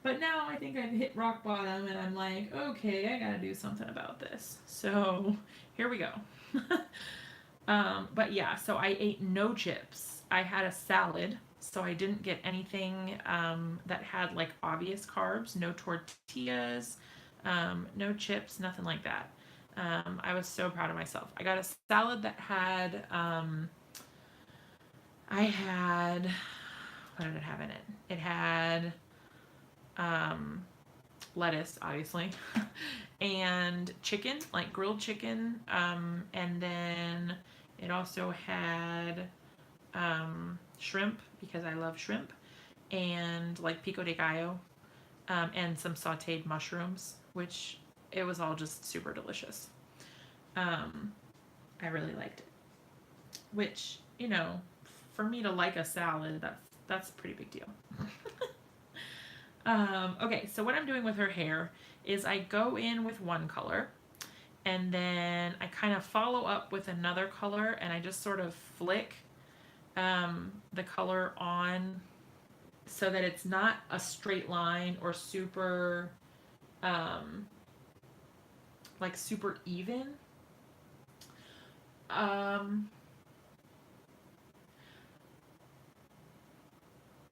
But now I think I've hit rock bottom and I'm like, okay, I gotta do something about this. So here we go. But yeah, so I ate no chips. I had a salad, so I didn't get anything that had like obvious carbs, no tortillas, no chips, nothing like that. I was so proud of myself. I got a salad that had, what did it have in it? It had lettuce, obviously, and chicken, like grilled chicken, and then it also had shrimp, because I love shrimp, and like pico de gallo, and some sauteed mushrooms, which it was all just super delicious. I really liked it, which, you know, for me to like a salad, that's a pretty big deal. Okay, so what I'm doing with her hair is I go in with one color and then I kind of follow up with another color, and I just sort of flick the color on so that it's not a straight line or super like super even.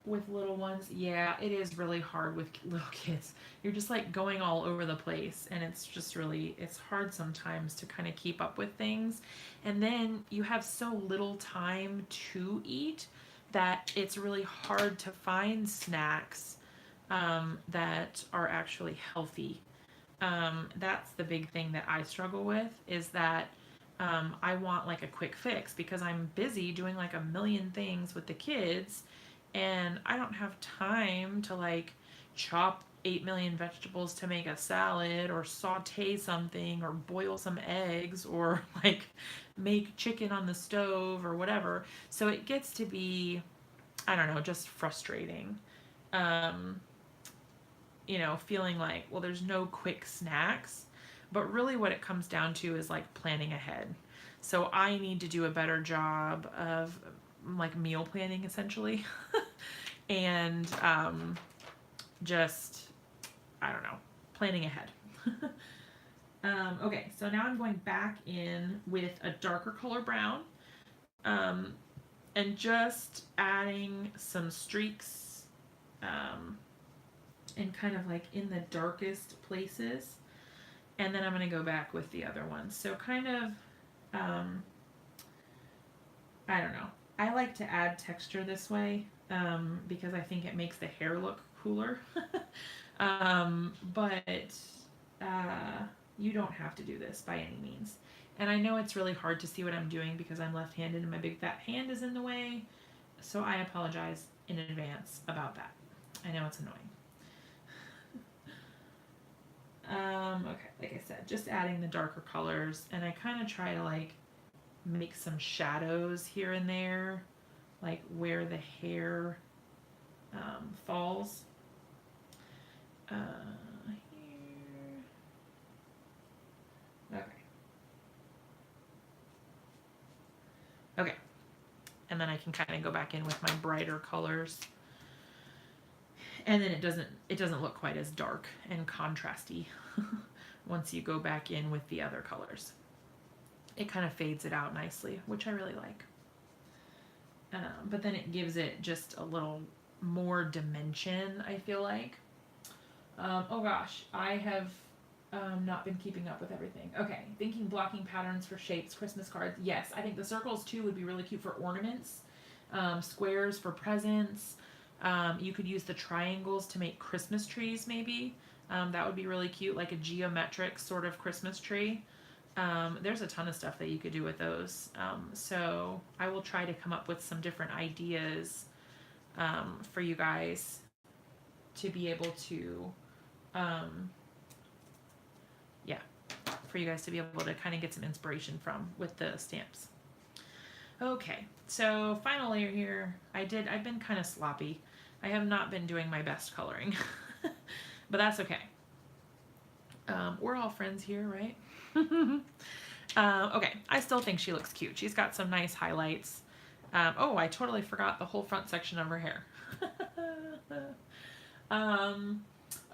with little ones. Yeah, it is really hard with little kids. You're just like going all over the place, and it's just really, it's hard sometimes to kind of keep up with things. And then you have so little time to eat that it's really hard to find snacks that are actually healthy. That's the big thing that I struggle with, is that I want like a quick fix because I'm busy doing like a million things with the kids, and I don't have time to like chop 8 million vegetables to make a salad, or saute something, or boil some eggs, or like make chicken on the stove or whatever. So it gets to be, I don't know, just frustrating. Um, feeling like, well, there's no quick snacks. But really, what it comes down to is like planning ahead. So I need to do a better job of like meal planning, essentially. And just, I don't know, planning ahead. Okay, so now I'm going back in with a darker color brown, and just adding some streaks, and kind of like in the darkest places. And then I'm going to go back with the other ones. So kind of, I don't know. I like to add texture this way, because I think it makes the hair look cooler. But you don't have to do this by any means. And I know it's really hard to see what I'm doing because I'm left-handed and my big fat hand is in the way. So I apologize in advance about that. I know it's annoying. Okay, like I said, just adding the darker colors, and I kind of try to like make some shadows here and there, like where the hair falls. Here. Okay. Okay. And then I can kind of go back in with my brighter colors. And then it doesn't look quite as dark and contrasty once you go back in with the other colors. It kind of fades it out nicely, which I really like. But then it gives it just a little more dimension, I feel like. Oh gosh, I have not been keeping up with everything. Okay, thinking blocking patterns for shapes, Christmas cards. Yes, I think the circles too would be really cute for ornaments. Squares for presents. You could use the triangles to make Christmas trees, maybe. That would be really cute, like a geometric sort of Christmas tree. There's a ton of stuff that you could do with those. So I will try to come up with some different ideas for you guys to be able to, for you guys to be able to kind of get some inspiration from with the stamps. Okay, so final layer here. I've been kind of sloppy. I have not been doing my best coloring, but that's okay. We're all friends here, right? Okay, I still think she looks cute. She's got some nice highlights. Oh, I totally forgot the whole front section of her hair.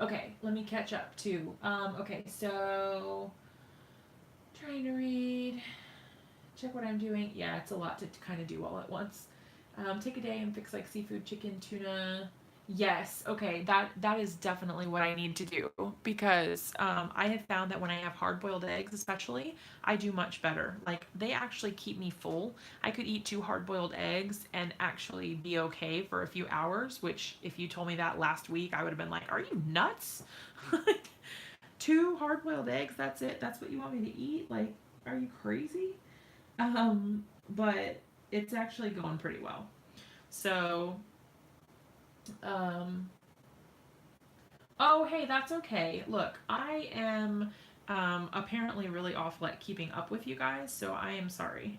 Okay, let me catch up too. Okay, so trying to read. Check what I'm doing. Yeah, it's a lot to kind of do all at once. Take a day and fix like seafood, chicken, tuna. Yes, okay, that is definitely what I need to do, because I have found that when I have hard-boiled eggs, especially, I do much better. Like, they actually keep me full. I could eat 2 hard-boiled eggs and actually be okay for a few hours, which if you told me that last week, I would have been like, are you nuts? Like, 2 hard-boiled eggs, that's it? That's what you want me to eat? Like, are you crazy? But it's actually going pretty well. So, oh, hey, that's okay. Look, I am apparently really awful at keeping up with you guys, so I am sorry.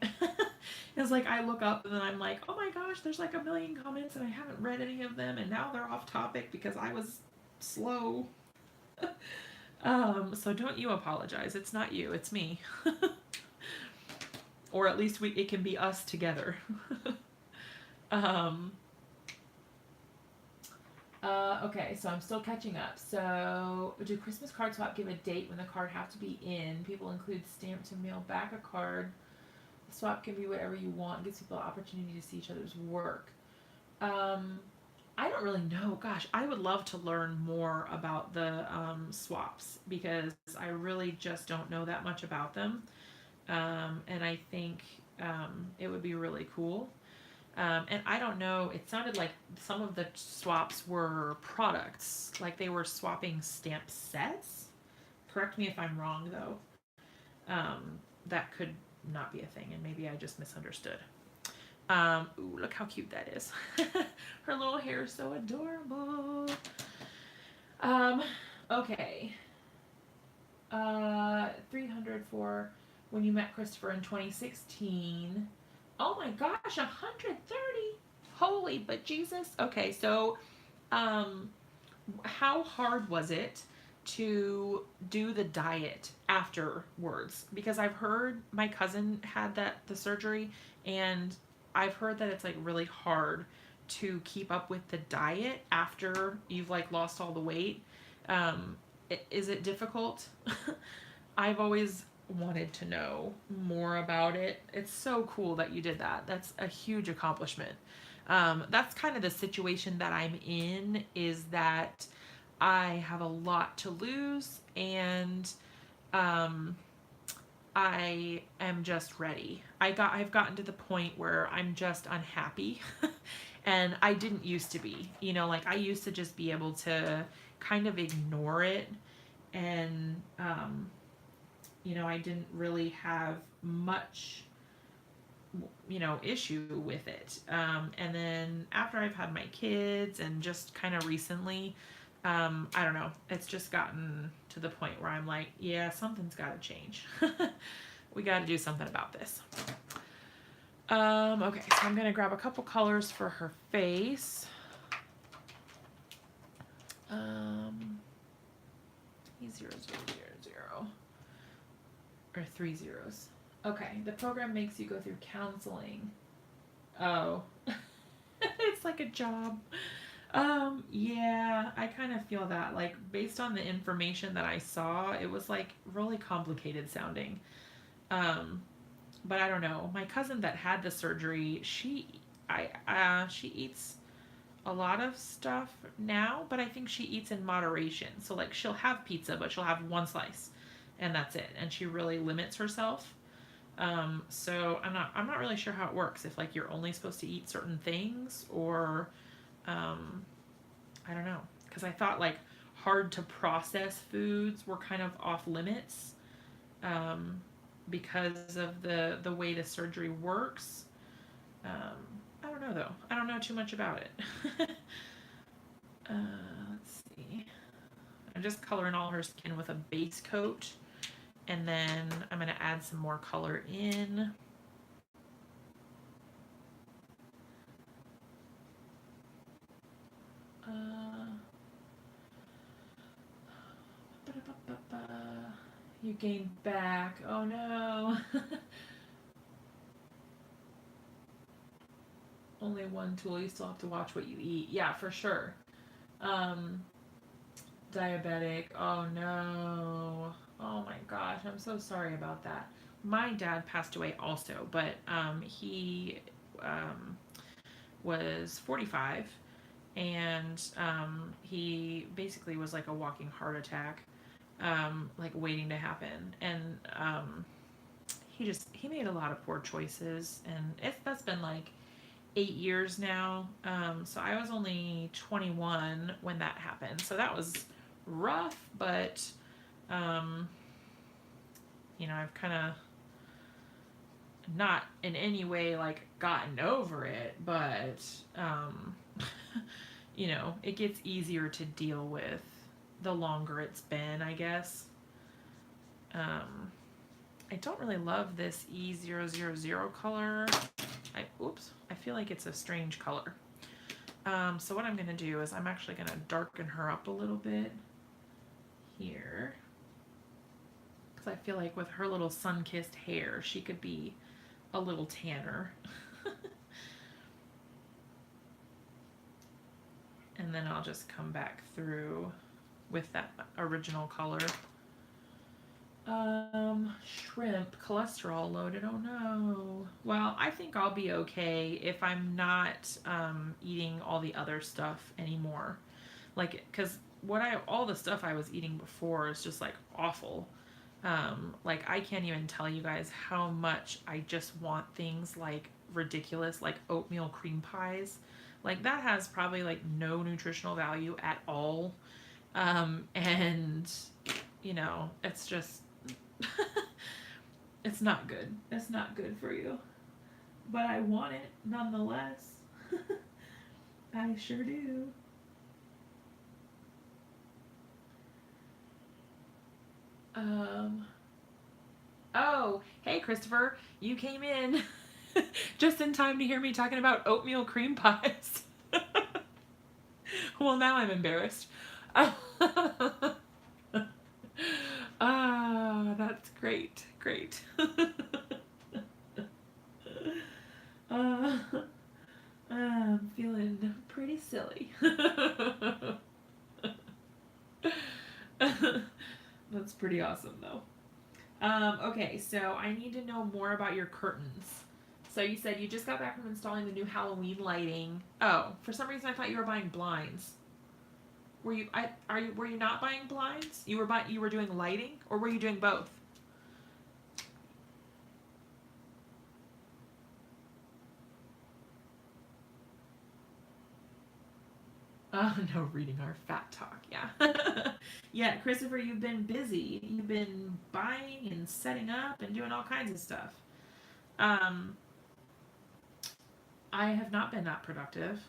It's like I look up and then I'm like, oh my gosh, there's like a million comments and I haven't read any of them, and now they're off topic because I was slow. So don't you apologize. It's not you, it's me. Or at least it can be us together. Okay, so I'm still catching up. So, do Christmas card swap give a date when the card have to be in? People include stamp to mail back a card. The swap can be whatever you want. Gives people the opportunity to see each other's work. I don't really know. Gosh, I would love to learn more about the swaps because I really just don't know that much about them. And I think it would be really cool. And I don't know, it sounded like some of the swaps were products, like they were swapping stamp sets. Correct me if I'm wrong, though. That could not be a thing, and maybe I just misunderstood. Ooh, look how cute that is. Her little hair is so adorable. Um, okay. 300 for when you met Christopher in 2016. Oh my gosh, 130. Holy but Jesus. Okay, so how hard was it to do the diet afterwards? Because I've heard my cousin had the surgery, and I've heard that it's like really hard to keep up with the diet after you've like lost all the weight. Um, is it difficult? I've always wanted to know more about it. It's so cool that you did that. That's a huge accomplishment. That's kind of the situation that I'm in, is that I have a lot to lose, and um, I am just ready. I've gotten to the point where I'm just unhappy. And I didn't used to be. You know, like I used to just be able to kind of ignore it, and you know, I didn't really have much, you know, issue with it. And then after I've had my kids and just kind of recently, I don't know, it's just gotten to the point where I'm like, yeah, something's got to change. We got to do something about this. Okay, so I'm going to grab a couple colors for her face. E0000 or 3 zeros. Okay, the program makes you go through counseling. Oh, it's like a job. Yeah, I kind of feel that. Like, based on the information that I saw, it was like really complicated sounding. But I don't know. My cousin that had the surgery, she eats a lot of stuff now, but I think she eats in moderation. So like she'll have pizza, but she'll have one slice, and that's it. And she really limits herself. So I'm not really sure how it works. If like you're only supposed to eat certain things, or I don't know. Because I thought like hard to process foods were kind of off limits. Because of the way the surgery works. I don't know though. I don't know too much about it. Let's see. I'm just coloring all her skin with a base coat, and then I'm going to add some more color in. You gained back. Oh no. Only one tool. You still have to watch what you eat. Yeah, for sure. Diabetic. Oh no. Oh my gosh. I'm so sorry about that. My dad passed away also, but he was 45, and he basically was like a walking heart attack, like waiting to happen. And he made a lot of poor choices, and that's been like 8 years now. So I was only 21 when that happened. So that was rough, but you know, I've kind of not in any way like gotten over it, but you know, it gets easier to deal with the longer it's been, I guess. I don't really love this E000 color. I feel like it's a strange color. So what I'm going to do is I'm actually going to darken her up a little bit here, because I feel like with her little sun-kissed hair, she could be a little tanner. And then I'll just come back through with that original color. Shrimp, cholesterol loaded. Oh no. Well, I think I'll be okay if I'm not eating all the other stuff anymore. Like, cause all the stuff I was eating before is just like awful. Like I can't even tell you guys how much I just want things like ridiculous, like oatmeal cream pies. Like that has probably like no nutritional value at all. And it's just it's not good. It's not good for you. But I want it nonetheless. I sure do. Um, oh, hey Christopher, you came in just in time to hear me talking about oatmeal cream pies. Well, now I'm embarrassed. Ah, that's great. Great. uh, I'm feeling pretty silly. That's pretty awesome, though. Okay, so I need to know more about your curtains. So you said you just got back from installing the new Halloween lighting. Oh, for some reason I thought you were buying blinds. Were you not buying blinds? You were doing lighting, or were you doing both? Oh no, reading our fat talk, yeah. Yeah, Christopher, you've been busy. You've been buying and setting up and doing all kinds of stuff. Um, I have not been that productive.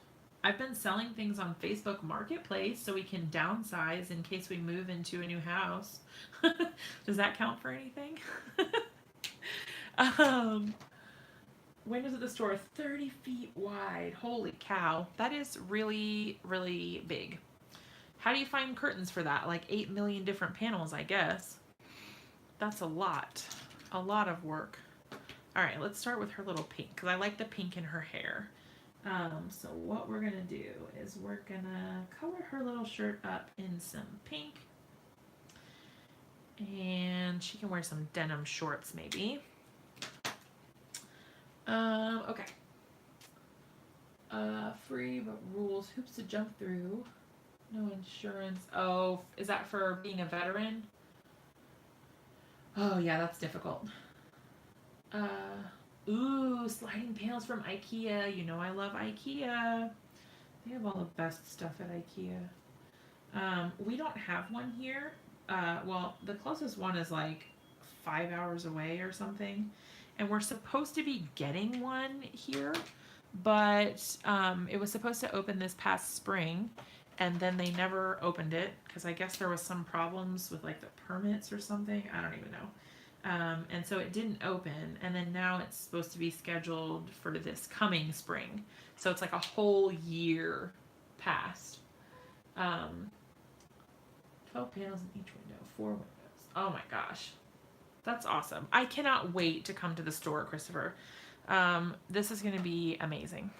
I've been selling things on Facebook Marketplace so we can downsize in case we move into a new house. Does that count for anything? um, windows at the store 30 feet wide. Holy cow. That is really, really big. How do you find curtains for that? Like 8 million different panels, I guess. That's a lot. A lot of work. All right, let's start with her little pink because I like the pink in her hair. So what we're gonna do is we're gonna color her little shirt up in some pink, and she can wear some denim shorts maybe. Okay. Free but rules, hoops to jump through, no insurance. Oh, is that for being a veteran? Oh yeah, that's difficult. Ooh, sliding panels from IKEA. You know I love IKEA. They have all the best stuff at IKEA. We don't have one here. Well, the closest one is like 5 hours away or something. And we're supposed to be getting one here, but it was supposed to open this past spring, and then they never opened it because I guess there was some problems with like the permits or something. I don't even know. And so it didn't open, and then now it's supposed to be scheduled for this coming spring. So it's like a whole year past. 12 panels in each window, 4 windows. Oh my gosh. That's awesome. I cannot wait to come to the store, Christopher. This is going to be amazing.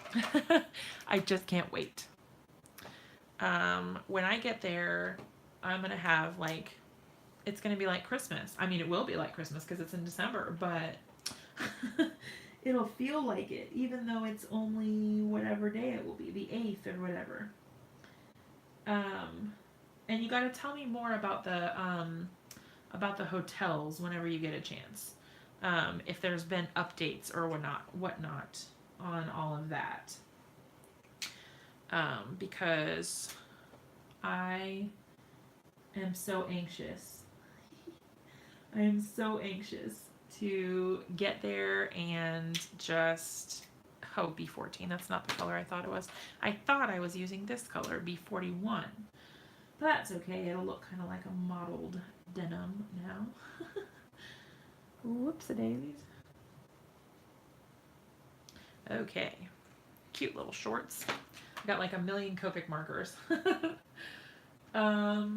I just can't wait. When I get there, I'm going to have like, it's going to be like Christmas. I mean, it will be like Christmas because it's in December, but it'll feel like it, even though it's only whatever day it will be, the 8th or whatever. And you got to tell me more about the hotels whenever you get a chance. If there's been updates or whatnot on all of that. Because I am so anxious. I am so anxious to get there and just, oh, B14, that's not the color I thought it was. I thought I was using this color, B41. But that's okay, it'll look kind of like a mottled denim now. Whoops-a-daisies. Okay, cute little shorts. I got like a million Copic markers. Oh,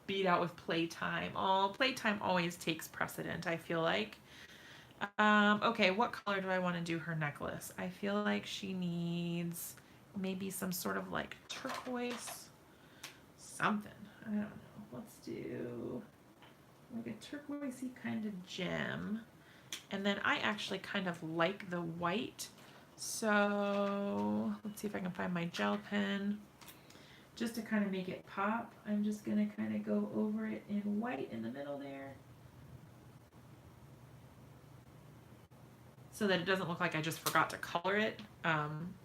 beat out with playtime. Oh, playtime always takes precedent, I feel like. Okay, what color do I want to do her necklace? I feel like she needs maybe some sort of like turquoise something. I don't know. Let's do like a turquoisey kind of gem. And then I actually kind of like the white. So let's see if I can find my gel pen. Just to kind of make it pop, I'm just going to kind of go over it in white in the middle there. So that it doesn't look like I just forgot to color it.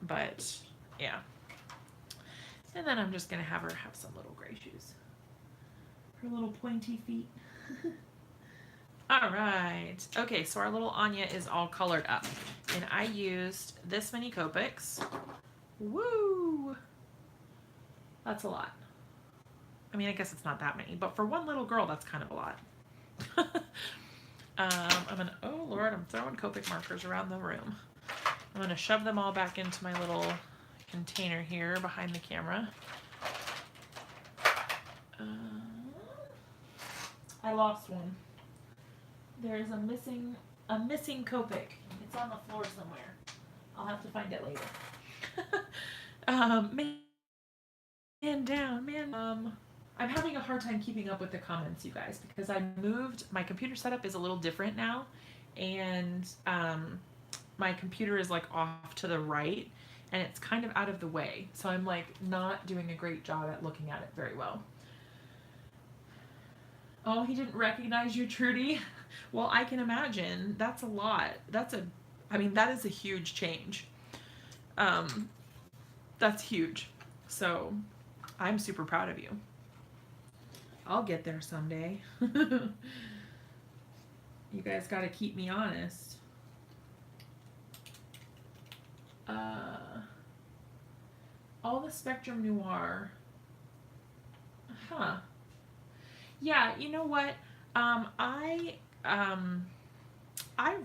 But yeah. And then I'm just going to have her have some little gray shoes. Her little pointy feet. All right. Okay, so our little Anya is all colored up. And I used this many Copics. Woo! That's a lot. I mean, I guess it's not that many, but for one little girl, that's kind of a lot. Oh Lord, I'm throwing Copic markers around the room. I'm gonna shove them all back into my little container here behind the camera. I lost one. There's a missing Copic. It's on the floor somewhere. I'll have to find it later. Man down. I'm having a hard time keeping up with the comments, you guys, because I moved. My computer setup is a little different now, and my computer is like off to the right, and it's kind of out of the way. So I'm like not doing a great job at looking at it very well. Oh, he didn't recognize you, Trudy. Well, I can imagine. That's a lot. I mean, that is a huge change. That's huge. So I'm super proud of you. I'll get there someday. You guys got to keep me honest. All the Spectrum Noir. Huh. Yeah, you know what? I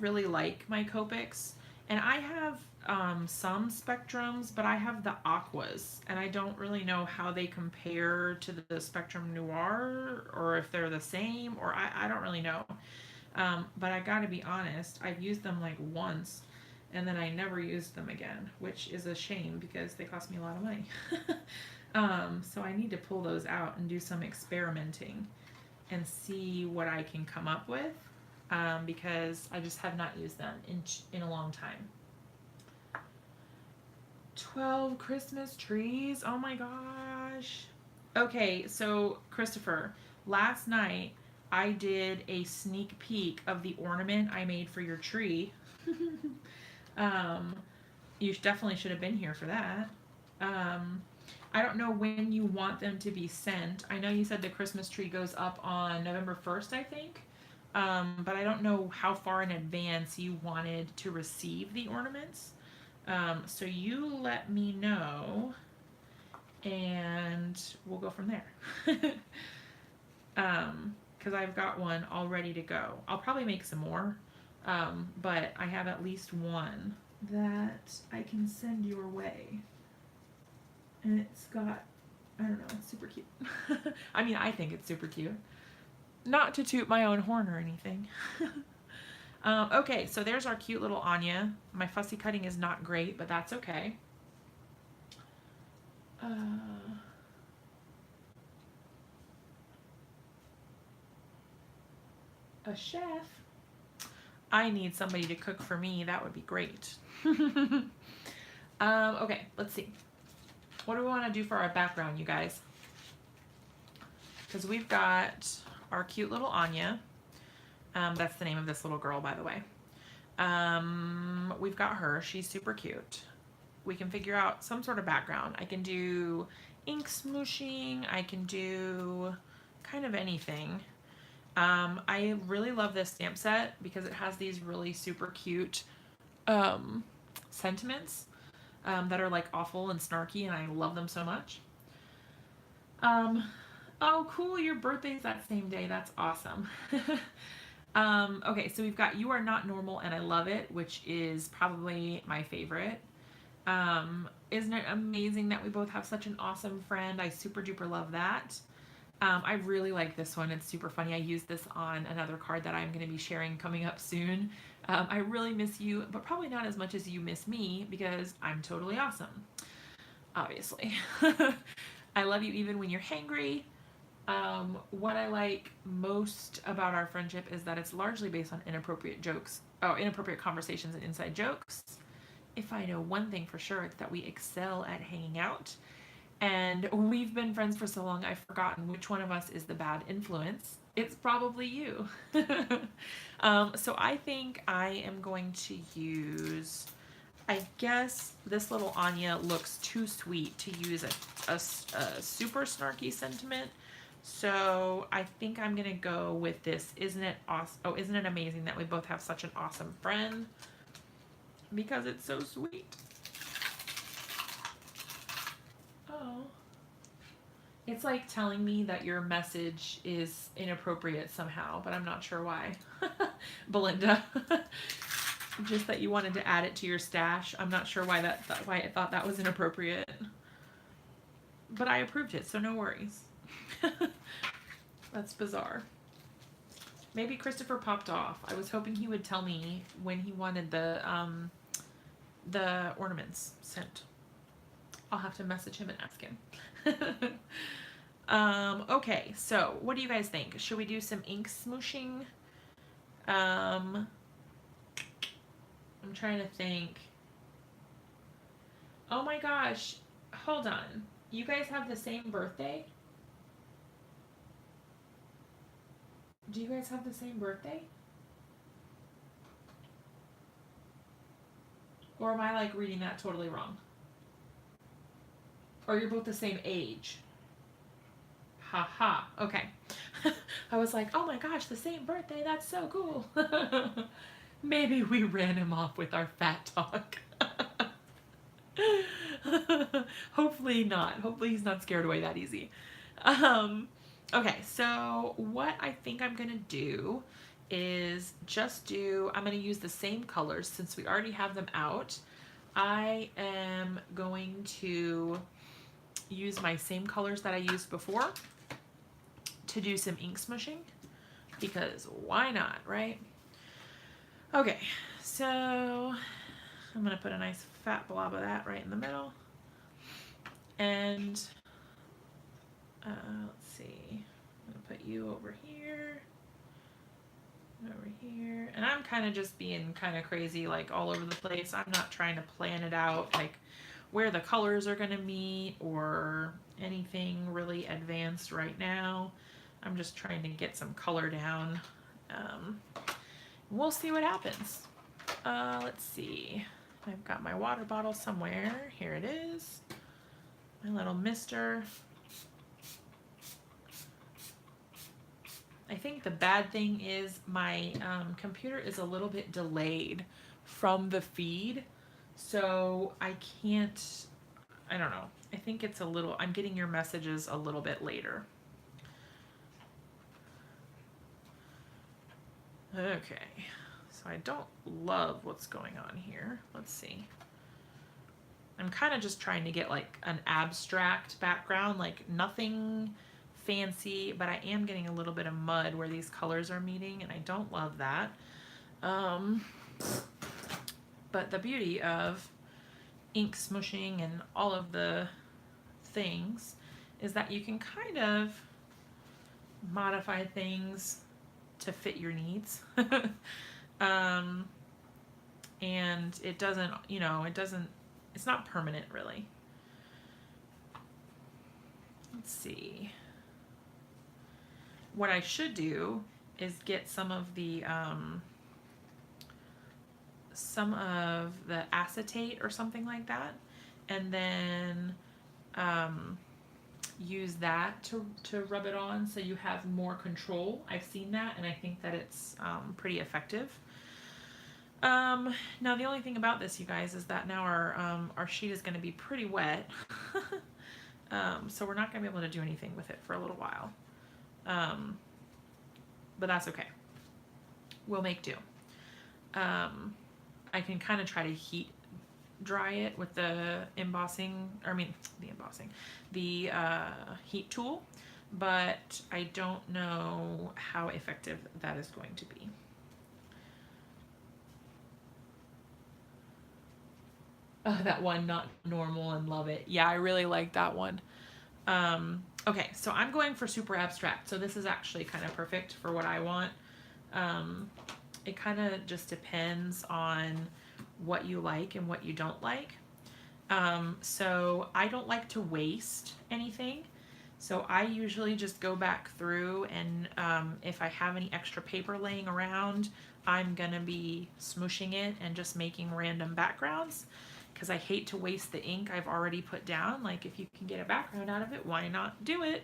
really like my Copics, and I have some Spectrums, but I have the Aquas, and I don't really know how they compare to the Spectrum Noir, or if they're the same, or I don't really know. But I gotta be honest, I've used them like once, and then I never used them again, which is a shame because they cost me a lot of money. So I need to pull those out and do some experimenting and see what I can come up with, because I just have not used them in a long time. 12 Christmas trees. Oh my gosh. Okay, so Christopher, last night I did a sneak peek of the ornament I made for your tree. You definitely should have been here for that. I don't know when you want them to be sent. I know you said the Christmas tree goes up on November 1st, I think. But I don't know how far in advance you wanted to receive the ornaments. So you let me know and we'll go from there. Because I've got one all ready to go. I'll probably make some more, but I have at least one that I can send your way. And it's got, I don't know, it's super cute. I mean, I think it's super cute. Not to toot my own horn or anything. Okay, so there's our cute little Anya. My fussy cutting is not great, but that's okay. A chef? I need somebody to cook for me. That would be great. Okay, let's see. What do we want to do for our background, you guys? Because we've got our cute little Anya. That's the name of this little girl, by the way. We've got her. She's super cute. We can figure out some sort of background. I can do ink smooshing. I can do kind of anything. I really love this stamp set because it has these really super cute sentiments that are like awful and snarky, and I love them so much. Oh, cool. Your birthday's that same day. That's awesome. Okay, so we've got You Are Not Normal and I Love It, which is probably my favorite. Isn't it amazing that we both have such an awesome friend? I super duper love that. I really like this one. It's super funny. I used this on another card that I'm going to be sharing coming up soon. I really miss you, but probably not as much as you miss me because I'm totally awesome. Obviously. I love you even when you're hangry. What I like most about our friendship is that it's largely based on inappropriate conversations and inside jokes. If I know one thing for sure, it's that we excel at hanging out. And we've been friends for so long, I've forgotten which one of us is the bad influence. It's probably you. So I think I am going to use, I guess this little Anya looks too sweet to use a super snarky sentiment. So I think I'm going to go with this. Isn't it awesome? Oh, isn't it amazing that we both have such an awesome friend? Because it's so sweet. Oh. It's like telling me that your message is inappropriate somehow, but I'm not sure why. Belinda. Just that you wanted to add it to your stash. I'm not sure why why I thought that was inappropriate. But I approved it, so no worries. That's bizarre. Maybe Christopher popped off. I was hoping he would tell me when he wanted the ornaments sent. I'll have to message him and ask him. Okay, so what do you guys think? Should we do some ink smooshing? I'm trying to think. Oh my gosh, hold on. You guys have the same birthday? Do you guys have the same birthday? Or am I like reading that totally wrong? Or you're both the same age? Ha ha. Okay. I was like, oh my gosh, the same birthday. That's so cool. Maybe we ran him off with our fat talk. Hopefully not. Hopefully he's not scared away that easy. Okay, so what I think I'm gonna do is I'm gonna use the same colors since we already have them out. I am going to use my same colors that I used before to do some ink smooshing because why not, right? Okay, so I'm gonna put a nice fat blob of that right in the middle. And let's see, I'm gonna put you over here, and I'm kind of just being kind of crazy, like all over the place. I'm not trying to plan it out, like where the colors are gonna meet or anything really advanced right now. I'm just trying to get some color down. We'll see what happens. Let's see. I've got my water bottle somewhere. Here it is. My little mister. I think the bad thing is my computer is a little bit delayed from the feed. So I don't know. I think it's I'm getting your messages a little bit later. Okay, so I don't love what's going on here. Let's see. I'm kind of just trying to get like an abstract background, like nothing fancy, but I am getting a little bit of mud where these colors are meeting, and I don't love that. But the beauty of ink smooshing and all of the things is that you can kind of modify things to fit your needs. And it doesn't, it's not permanent really. Let's see. What I should do is get some of the acetate or something like that, and then use that to rub it on so you have more control. I've seen that, and I think that it's pretty effective. Now the only thing about this, you guys, is that now our sheet is going to be pretty wet. So we're not going to be able to do anything with it for a little while. But that's okay. We'll make do. I can kind of try to heat dry it with the heat tool, but I don't know how effective that is going to be. Oh, that one, not normal and love it. Yeah, I really like that one. Okay, so I'm going for super abstract. So this is actually kind of perfect for what I want. It kind of just depends on what you like and what you don't like. So I don't like to waste anything. So I usually just go back through and if I have any extra paper laying around, I'm gonna be smooshing it and just making random backgrounds because I hate to waste the ink I've already put down. Like if you can get a background out of it, why not do it?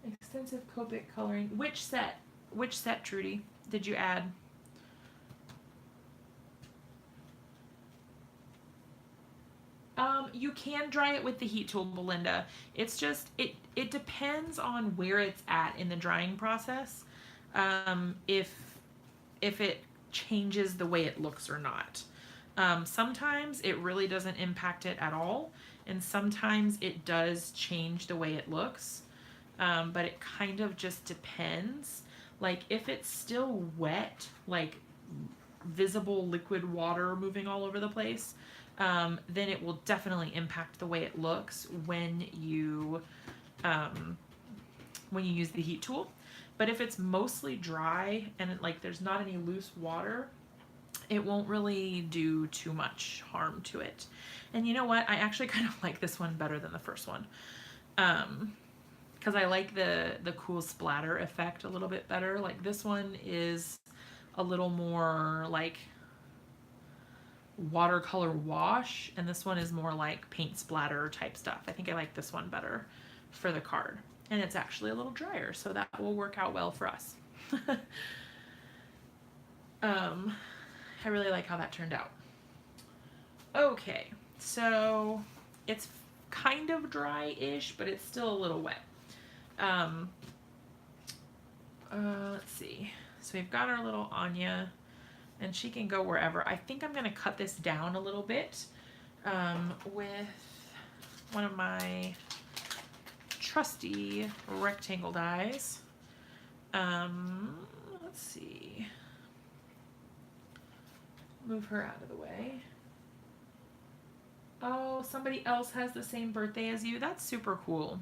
Extensive Copic coloring. Which set, Trudy, did you add? You can dry it with the heat tool, Belinda. It's just, it depends on where it's at in the drying process. If it changes the way it looks or not. Sometimes it really doesn't impact it at all, and sometimes it does change the way it looks. But it kind of just depends. Like if it's still wet, like visible liquid water moving all over the place, then it will definitely impact the way it looks when you use the heat tool. But if it's mostly dry and like there's not any loose water, it won't really do too much harm to it. And you know what? I actually kind of like this one better than the first one. Because I like the cool splatter effect a little bit better. Like this one is a little more like watercolor wash, and this one is more like paint splatter type stuff. I think I like this one better for the card. And it's actually a little drier, so that will work out well for us. I really like how that turned out. Okay, so it's kind of dry-ish, but it's still a little wet. Let's see. So we've got our little Anya, and she can go wherever. I think I'm going to cut this down a little bit with one of my trusty rectangle dies. Let's see. Move her out of the way. Oh, somebody else has the same birthday as you. That's super cool.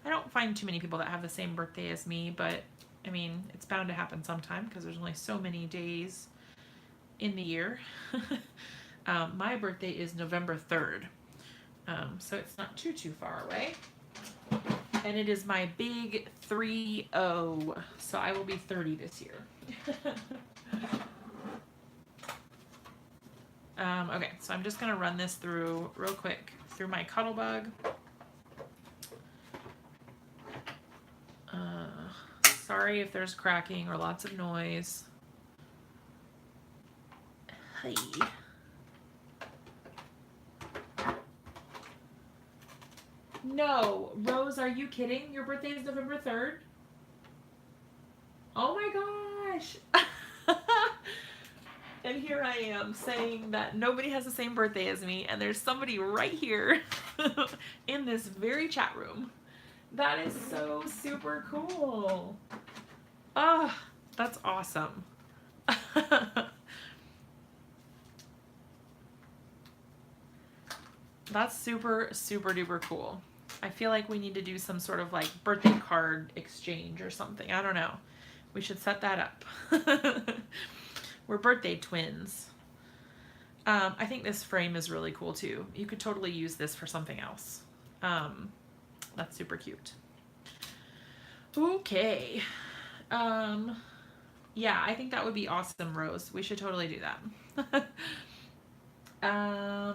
I don't find too many people that have the same birthday as me, but I mean, it's bound to happen sometime because there's only so many days in the year. My birthday is November 3rd, so it's not too far away. And it is my big 3-0, so I will be 30 this year. Okay, so I'm just going to run this through real quick through my Cuttlebug. Sorry if there's cracking or lots of noise. Hey. No, Rose, are you kidding? Your birthday is November 3rd? Oh my gosh. And here I am saying that nobody has the same birthday as me, and there's somebody right here in this very chat room. That is so super cool. Ah, oh, that's awesome. That's super duper cool. I feel like we need to do some sort of like birthday card exchange or something. I don't know. We should set that up. We're birthday twins. I think this frame is really cool too. You could totally use this for something else. That's super cute. Okay. Yeah, I think that would be awesome, Rose. We should totally do that.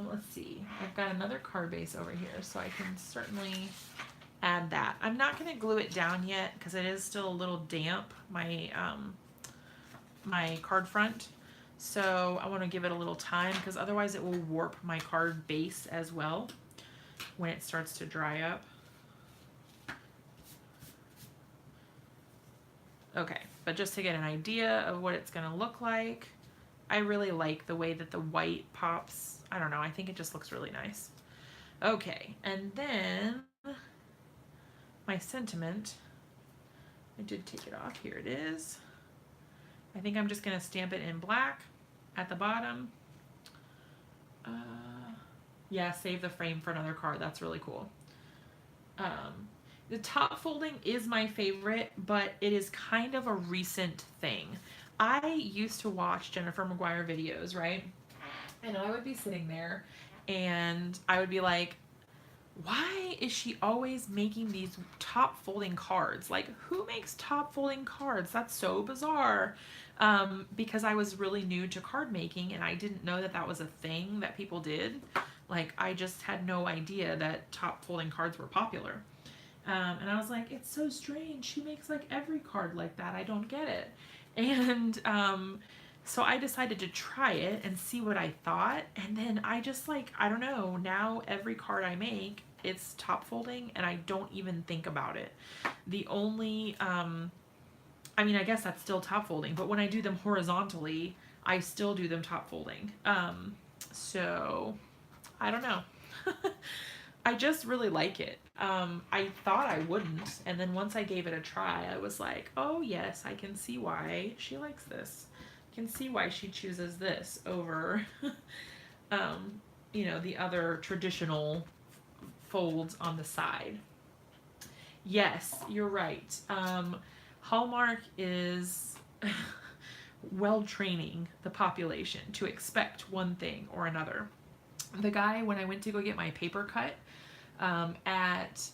Let's see. I've got another card base over here, so I can certainly add that. I'm not going to glue it down yet because it is still a little damp, my my card front. So I want to give it a little time because otherwise it will warp my card base as well when it starts to dry up. Okay, but just to get an idea of what it's going to look like, I really like the way that the white pops. I don't know, I think it just looks really nice. Okay, and then my sentiment, I did take it off, here it is. I think I'm just going to stamp it in black at the bottom. Yeah, save the frame for another card. That's really cool. The top folding is my favorite, but it is kind of a recent thing. I used to watch Jennifer Maguire videos, right? And I would be sitting there and I would be like, why is she always making these top folding cards? Like, who makes top folding cards? That's so bizarre. Because I was really new to card making and I didn't know that that was a thing that people did. Like, I just had no idea that top folding cards were popular. And I was like, it's so strange. She makes like every card like that. I don't get it. And so I decided to try it and see what I thought. And then I just like, I don't know, now every card I make, it's top folding and I don't even think about it. The only, I mean, I guess that's still top folding, but when I do them horizontally, I still do them top folding. So I don't know. I just really like it. I thought I wouldn't, and then once I gave it a try, I was like, oh yes, I can see why she likes this. I can see why she chooses this over, you know, the other traditional folds on the side. Yes, you're right. Hallmark is well training the population to expect one thing or another. The guy, when I went to go get my paper cut, at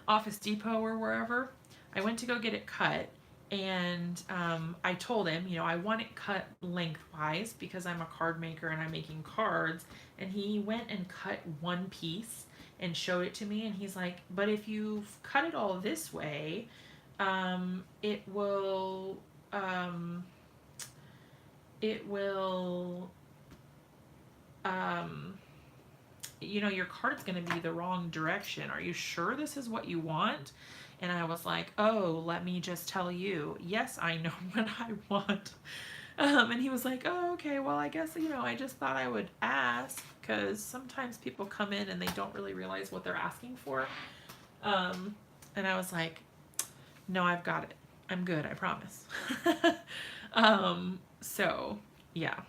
Office Depot or wherever, I went to go get it cut, and I told him, you know, I want it cut lengthwise because I'm a card maker and I'm making cards, and he went and cut one piece and showed it to me, and he's like, but if you cut it all this way, it will you know, your card's going to be the wrong direction. Are you sure this is what you want? And I was like, oh, let me just tell you, yes, I know what I want. And he was like, oh, okay, well, I guess, you know, I just thought I would ask because sometimes people come in and they don't really realize what they're asking for. And I was like, no, I've got it. I'm good, I promise. So, yeah.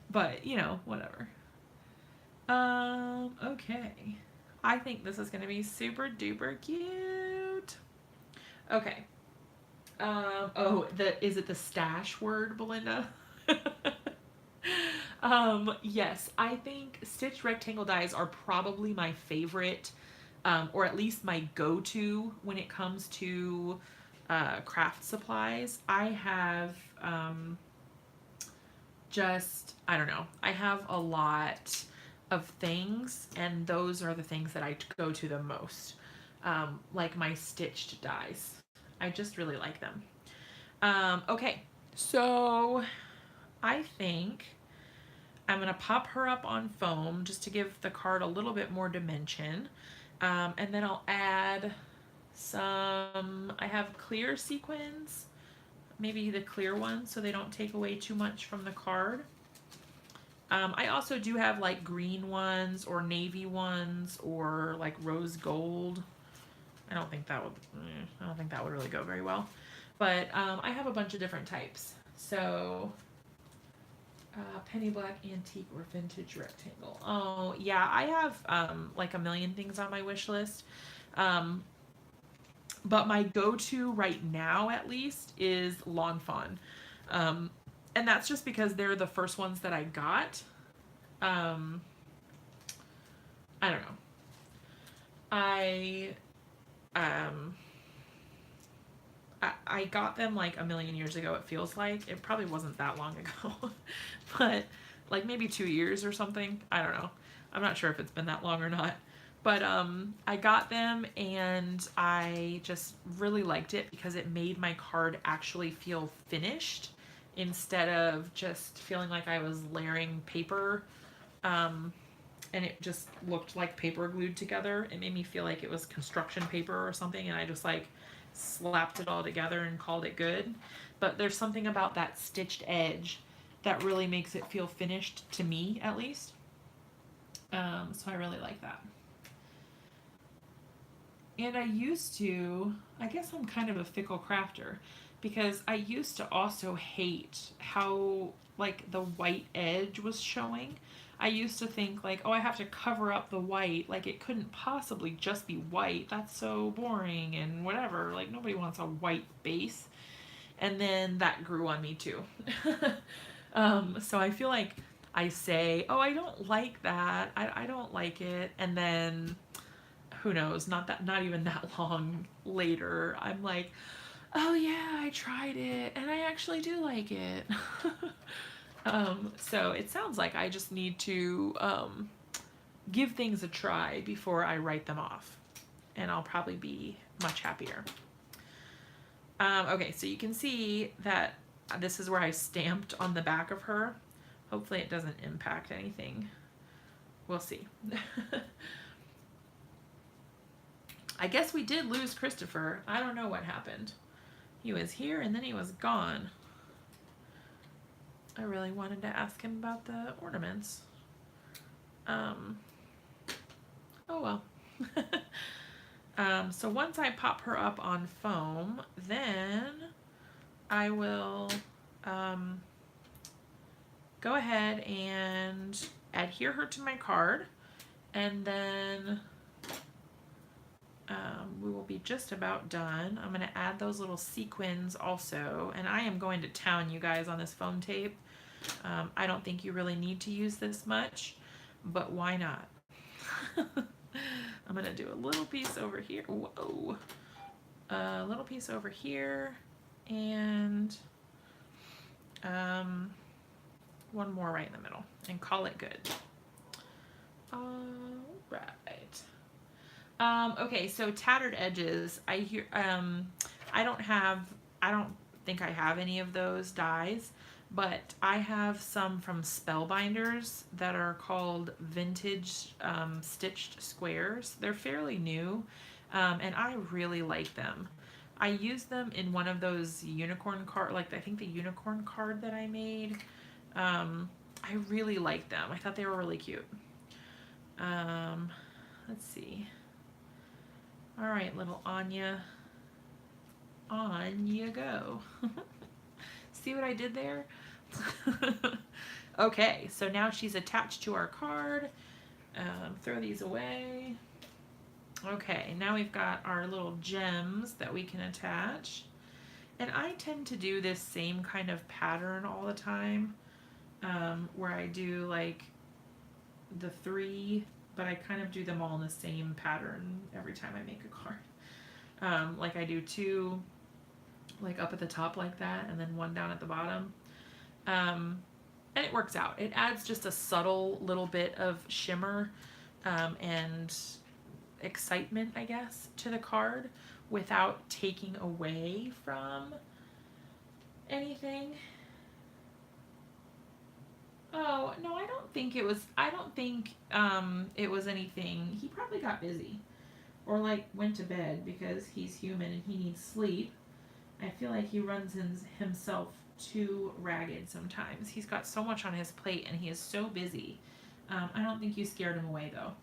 But, you know, whatever. Okay. I think this is gonna be super duper cute. Okay. Oh, is it the stash word, Belinda? Yes, I think stitch rectangle dies are probably my favorite, or at least my go-to when it comes to craft supplies. I have I don't know, I have a lot of things, and those are the things that I go to the most. Like my stitched dies. I just really like them. Okay, so I think I'm going to pop her up on foam just to give the card a little bit more dimension. And then I'll add I have clear sequins, maybe the clear ones so they don't take away too much from the card. I also do have like green ones or navy ones or like rose gold. I don't think that would really go very well. But I have a bunch of different types. So penny black, antique, or vintage rectangle. Oh yeah, I have like a million things on my wish list. But my go-to right now, at least, is Lawn Fawn. And that's just because they're the first ones that I got. I don't know. I got them like a million years ago, it feels like. It probably wasn't that long ago. But like maybe 2 years or something. I don't know. I'm not sure if it's been that long or not. But I got them and I just really liked it because it made my card actually feel finished instead of just feeling like I was layering paper, and it just looked like paper glued together. It made me feel like it was construction paper or something, and I just like slapped it all together and called it good. But there's something about that stitched edge that really makes it feel finished, to me at least. So I really like that. And I guess I'm kind of a fickle crafter, because I used to also hate how like the white edge was showing. I used to think like, oh, I have to cover up the white. Like it couldn't possibly just be white. That's so boring and whatever. Like nobody wants a white base. And then that grew on me too. So I feel like I say, oh, I don't like that. I don't like it. And then who knows, not even that long later, I'm like, oh yeah, I tried it and I actually do like it. So it sounds like I just need to give things a try before I write them off, and I'll probably be much happier. Okay, so you can see that this is where I stamped on the back of her. Hopefully it doesn't impact anything. We'll see. I guess we did lose Christopher. I don't know what happened. He was here and then he was gone. I really wanted to ask him about the ornaments. Oh well. So once I pop her up on foam, then I will go ahead and adhere her to my card, and then we will be just about done. I'm going to add those little sequins also, and I am going to town you guys on this foam tape. I don't think you really need to use this much, but why not? I'm going to do a little piece over here. Whoa. A little piece over here, and one more right in the middle, and call it good. All right. Okay, so tattered edges. I hear. I don't think I have any of those dies, but I have some from Spellbinders that are called vintage stitched squares. They're fairly new, and I really like them. I used them in one of those unicorn card, like I think the unicorn card that I made. I really like them. I thought they were really cute. Let's see. All right, little Anya. On you go. See what I did there? Okay, so now she's attached to our card. Throw these away. Okay, now we've got our little gems that we can attach. And I tend to do this same kind of pattern all the time, where I do like the 3, but I kind of do them all in the same pattern every time I make a card. Like I do 2 like up at the top like that, and then 1 down at the bottom. And it works out. It adds just a subtle little bit of shimmer and excitement, I guess, to the card without taking away from anything. Oh, no, I don't think it was anything. He probably got busy or like went to bed because he's human and he needs sleep. I feel like he runs himself too ragged sometimes. He's got so much on his plate and he is so busy. I don't think you scared him away though.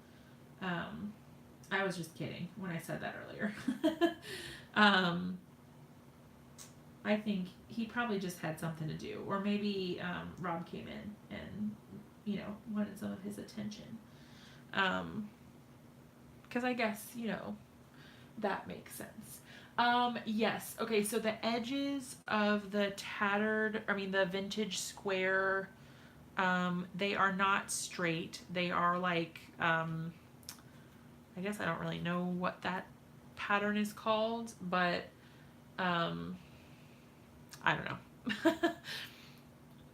I was just kidding when I said that earlier. I think he probably just had something to do, or maybe Rob came in and wanted some of his attention. Because I guess that makes sense. Yes. Okay. So the edges of the the vintage square, they are not straight. They are like, I guess I don't really know what that pattern is called, but, I don't know.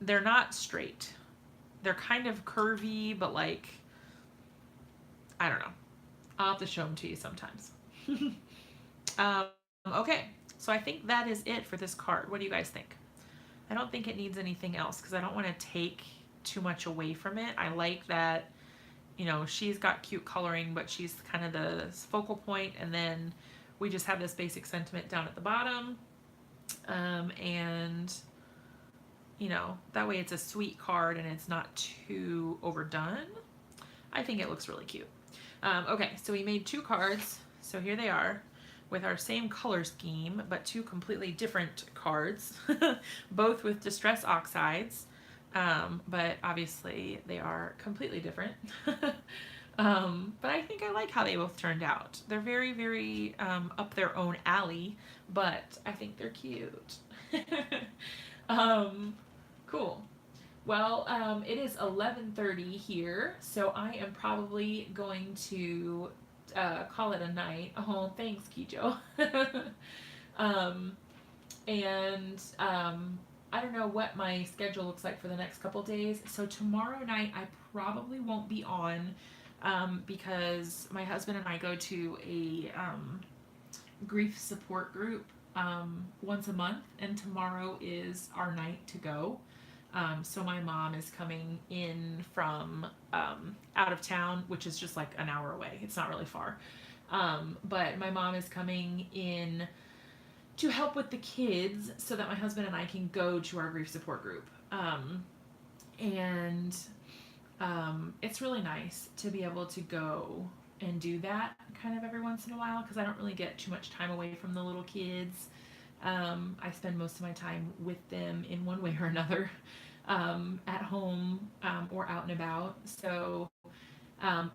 They're not straight. They're kind of curvy, but like, I don't know. I'll have to show them to you sometimes. Okay, so I think that is it for this card. What do you guys think? I don't think it needs anything else because I don't want to take too much away from it. I like that, she's got cute coloring, but she's kind of the focal point, and then we just have this basic sentiment down at the bottom. And that way it's a sweet card and it's not too overdone. I think it looks really cute. Okay, so we made 2 cards. So here they are with our same color scheme, but 2 completely different cards, both with Distress Oxides. But obviously they are completely different. But I think I like how they both turned out. They're very, very up their own alley, but I think they're cute. um, cool. Well, it is 11:30 here, so I am probably going to call it a night. Oh, thanks, Kijo. um, and I don't know what my schedule looks like for the next couple days. So tomorrow night I probably won't be on because my husband and I go to a grief support group once a month, and tomorrow is our night to go. So my mom is coming in from out of town, which is just like an hour away. It's not really far. But my mom is coming in to help with the kids so that my husband and I can go to our grief support group. And it's really nice to be able to go and do that kind of every once in a while because I don't really get too much time away from the little kids. I spend most of my time with them in one way or another, at home or out and about. So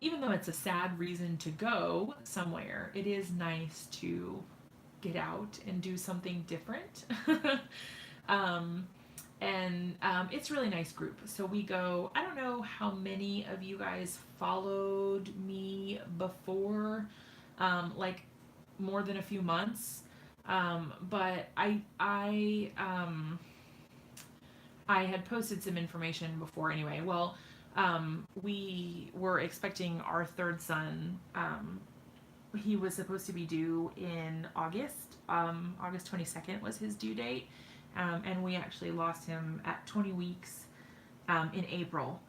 even though it's a sad reason to go somewhere, it is nice to get out and do something different. um, and it's a really nice group. So we go, I don't know how many of you guys followed me before, like more than a few months. But I had posted some information before anyway. Well, we were expecting our third son. He was supposed to be due in August. August 22nd was his due date. And we actually lost him at 20 weeks in April.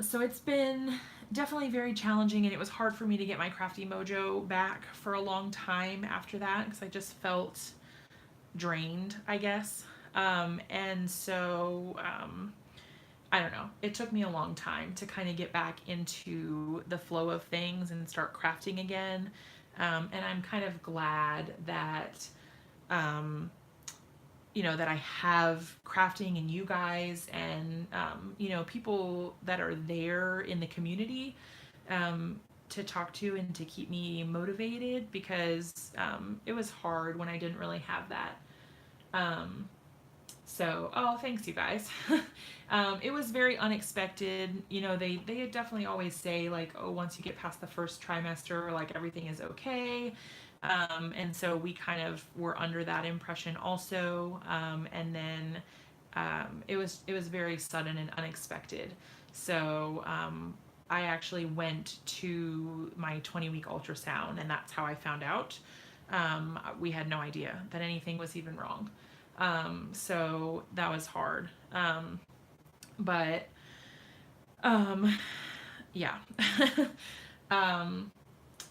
So it's been definitely very challenging, and it was hard for me to get my crafty mojo back for a long time after that because I just felt drained, I guess. And so I don't know. It took me a long time to kind of get back into the flow of things and start crafting again. And I'm kind of glad that, that I have crafting and you guys and, people that are there in the community to talk to and to keep me motivated because it was hard when I didn't really have that. So, thanks, you guys. It was very unexpected. They definitely always say, like, oh, once you get past the first trimester, like, everything is okay. And so we kind of were under that impression also. And then it was very sudden and unexpected. So I actually went to my 20-week ultrasound, and that's how I found out. We had no idea that anything was even wrong. So that was hard. But yeah.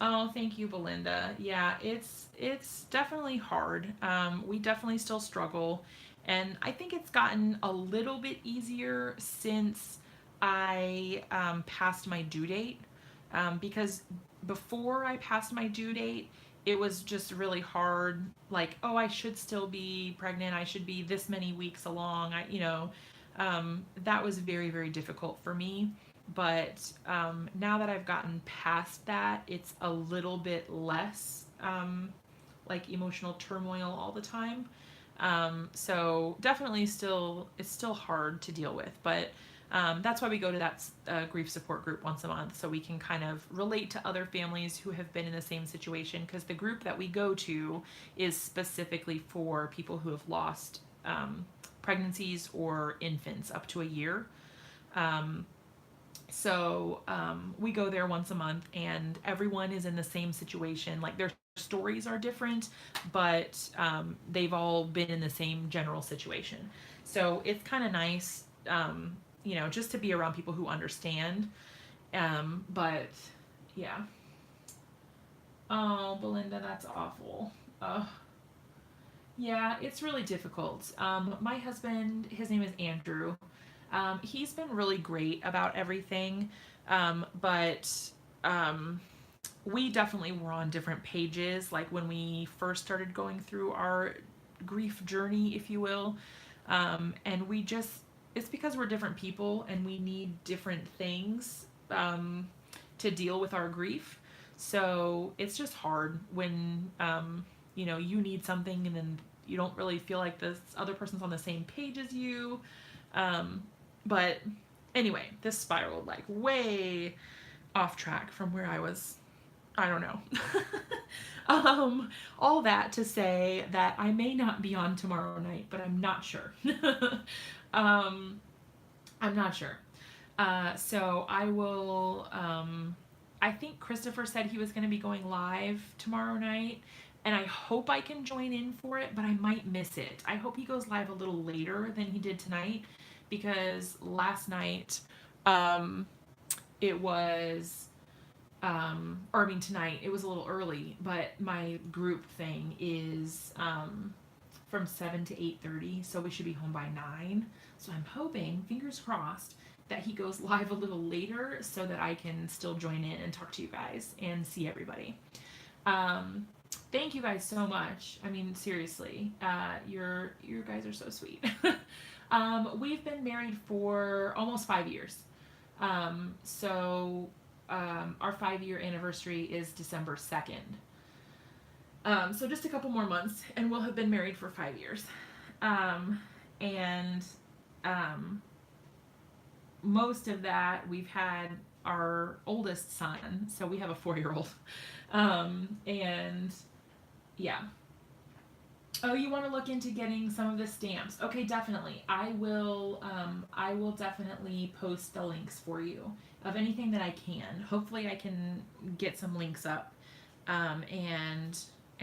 Oh, thank you, Belinda. Yeah, it's definitely hard. We definitely still struggle, and I think it's gotten a little bit easier since I passed my due date. Because before I passed my due date, it was just really hard. Like, oh, I should still be pregnant. I should be this many weeks along. That was very, very difficult for me. But now that I've gotten past that, it's a little bit less like emotional turmoil all the time. So definitely it's still hard to deal with, but that's why we go to that grief support group once a month, so we can kind of relate to other families who have been in the same situation, because the group that we go to is specifically for people who have lost pregnancies or infants up to a year. So we go there once a month, and everyone is in the same situation. Like, their stories are different, but they've all been in the same general situation. So it's kind of nice, just to be around people who understand. But yeah. Oh, Belinda, that's awful. Yeah, it's really difficult. My husband, his name is Andrew. He's been really great about everything, but we definitely were on different pages, like when we first started going through our grief journey, if you will. And we just it's because we're different people and we need different things to deal with our grief. So it's just hard when you know, you need something and then you don't really feel like this other person's on the same page as you. But anyway, this spiraled like way off track from where I was. I don't know. All that to say that I may not be on tomorrow night, but I'm not sure. I'm not sure. So I will, I think Christopher said he was going to be going live tomorrow night, and I hope I can join in for it, but I might miss it. I hope he goes live a little later than he did tonight, because last night, it was, or I mean tonight, it was a little early, but my group thing is, from 7 to 8:30, so we should be home by 9. So I'm hoping, fingers crossed, that he goes live a little later so that I can still join in and talk to you guys and see everybody. Thank you guys so much. I mean, seriously, you guys are so sweet. We've been married for almost 5 years. So our 5-year anniversary is December 2nd. So just a couple more months and we'll have been married for 5 years. And most of that we've had our oldest son, so we have a 4-year-old. And yeah. Oh, you want to look into getting some of the stamps? Okay, definitely. I will definitely post the links for you of anything that I can. Hopefully I can get some links up and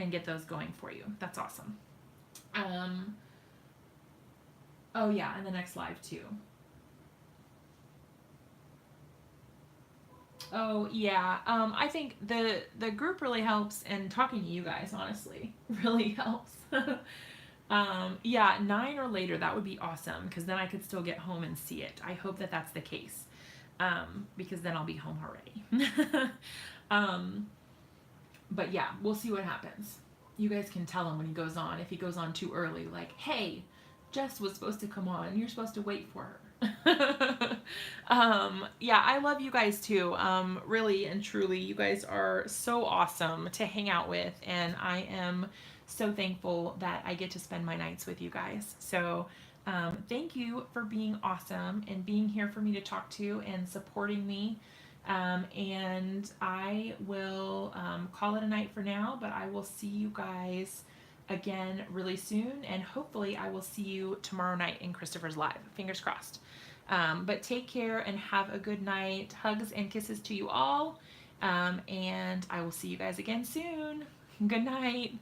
get those going for you. That's awesome. Oh yeah, and the next live too. Oh yeah, I think the group really helps, and talking to you guys honestly really helps. Yeah, 9 or later, that would be awesome, because then I could still get home and see it. I hope that that's the case, because then I'll be home already. But yeah, we'll see what happens. You guys can tell him when he goes on, if he goes on too early, like, hey, Jess was supposed to come on, you're supposed to wait for her. Yeah, I love you guys too. Really and truly, you guys are so awesome to hang out with, and I am so thankful that I get to spend my nights with you guys. So thank you for being awesome and being here for me to talk to and supporting me. And I will call it a night for now, but I will see you guys again really soon, and hopefully I will see you tomorrow night in Christopher's live. Fingers crossed. But take care and have a good night. Hugs and kisses to you all, and I will see you guys again soon. Good night.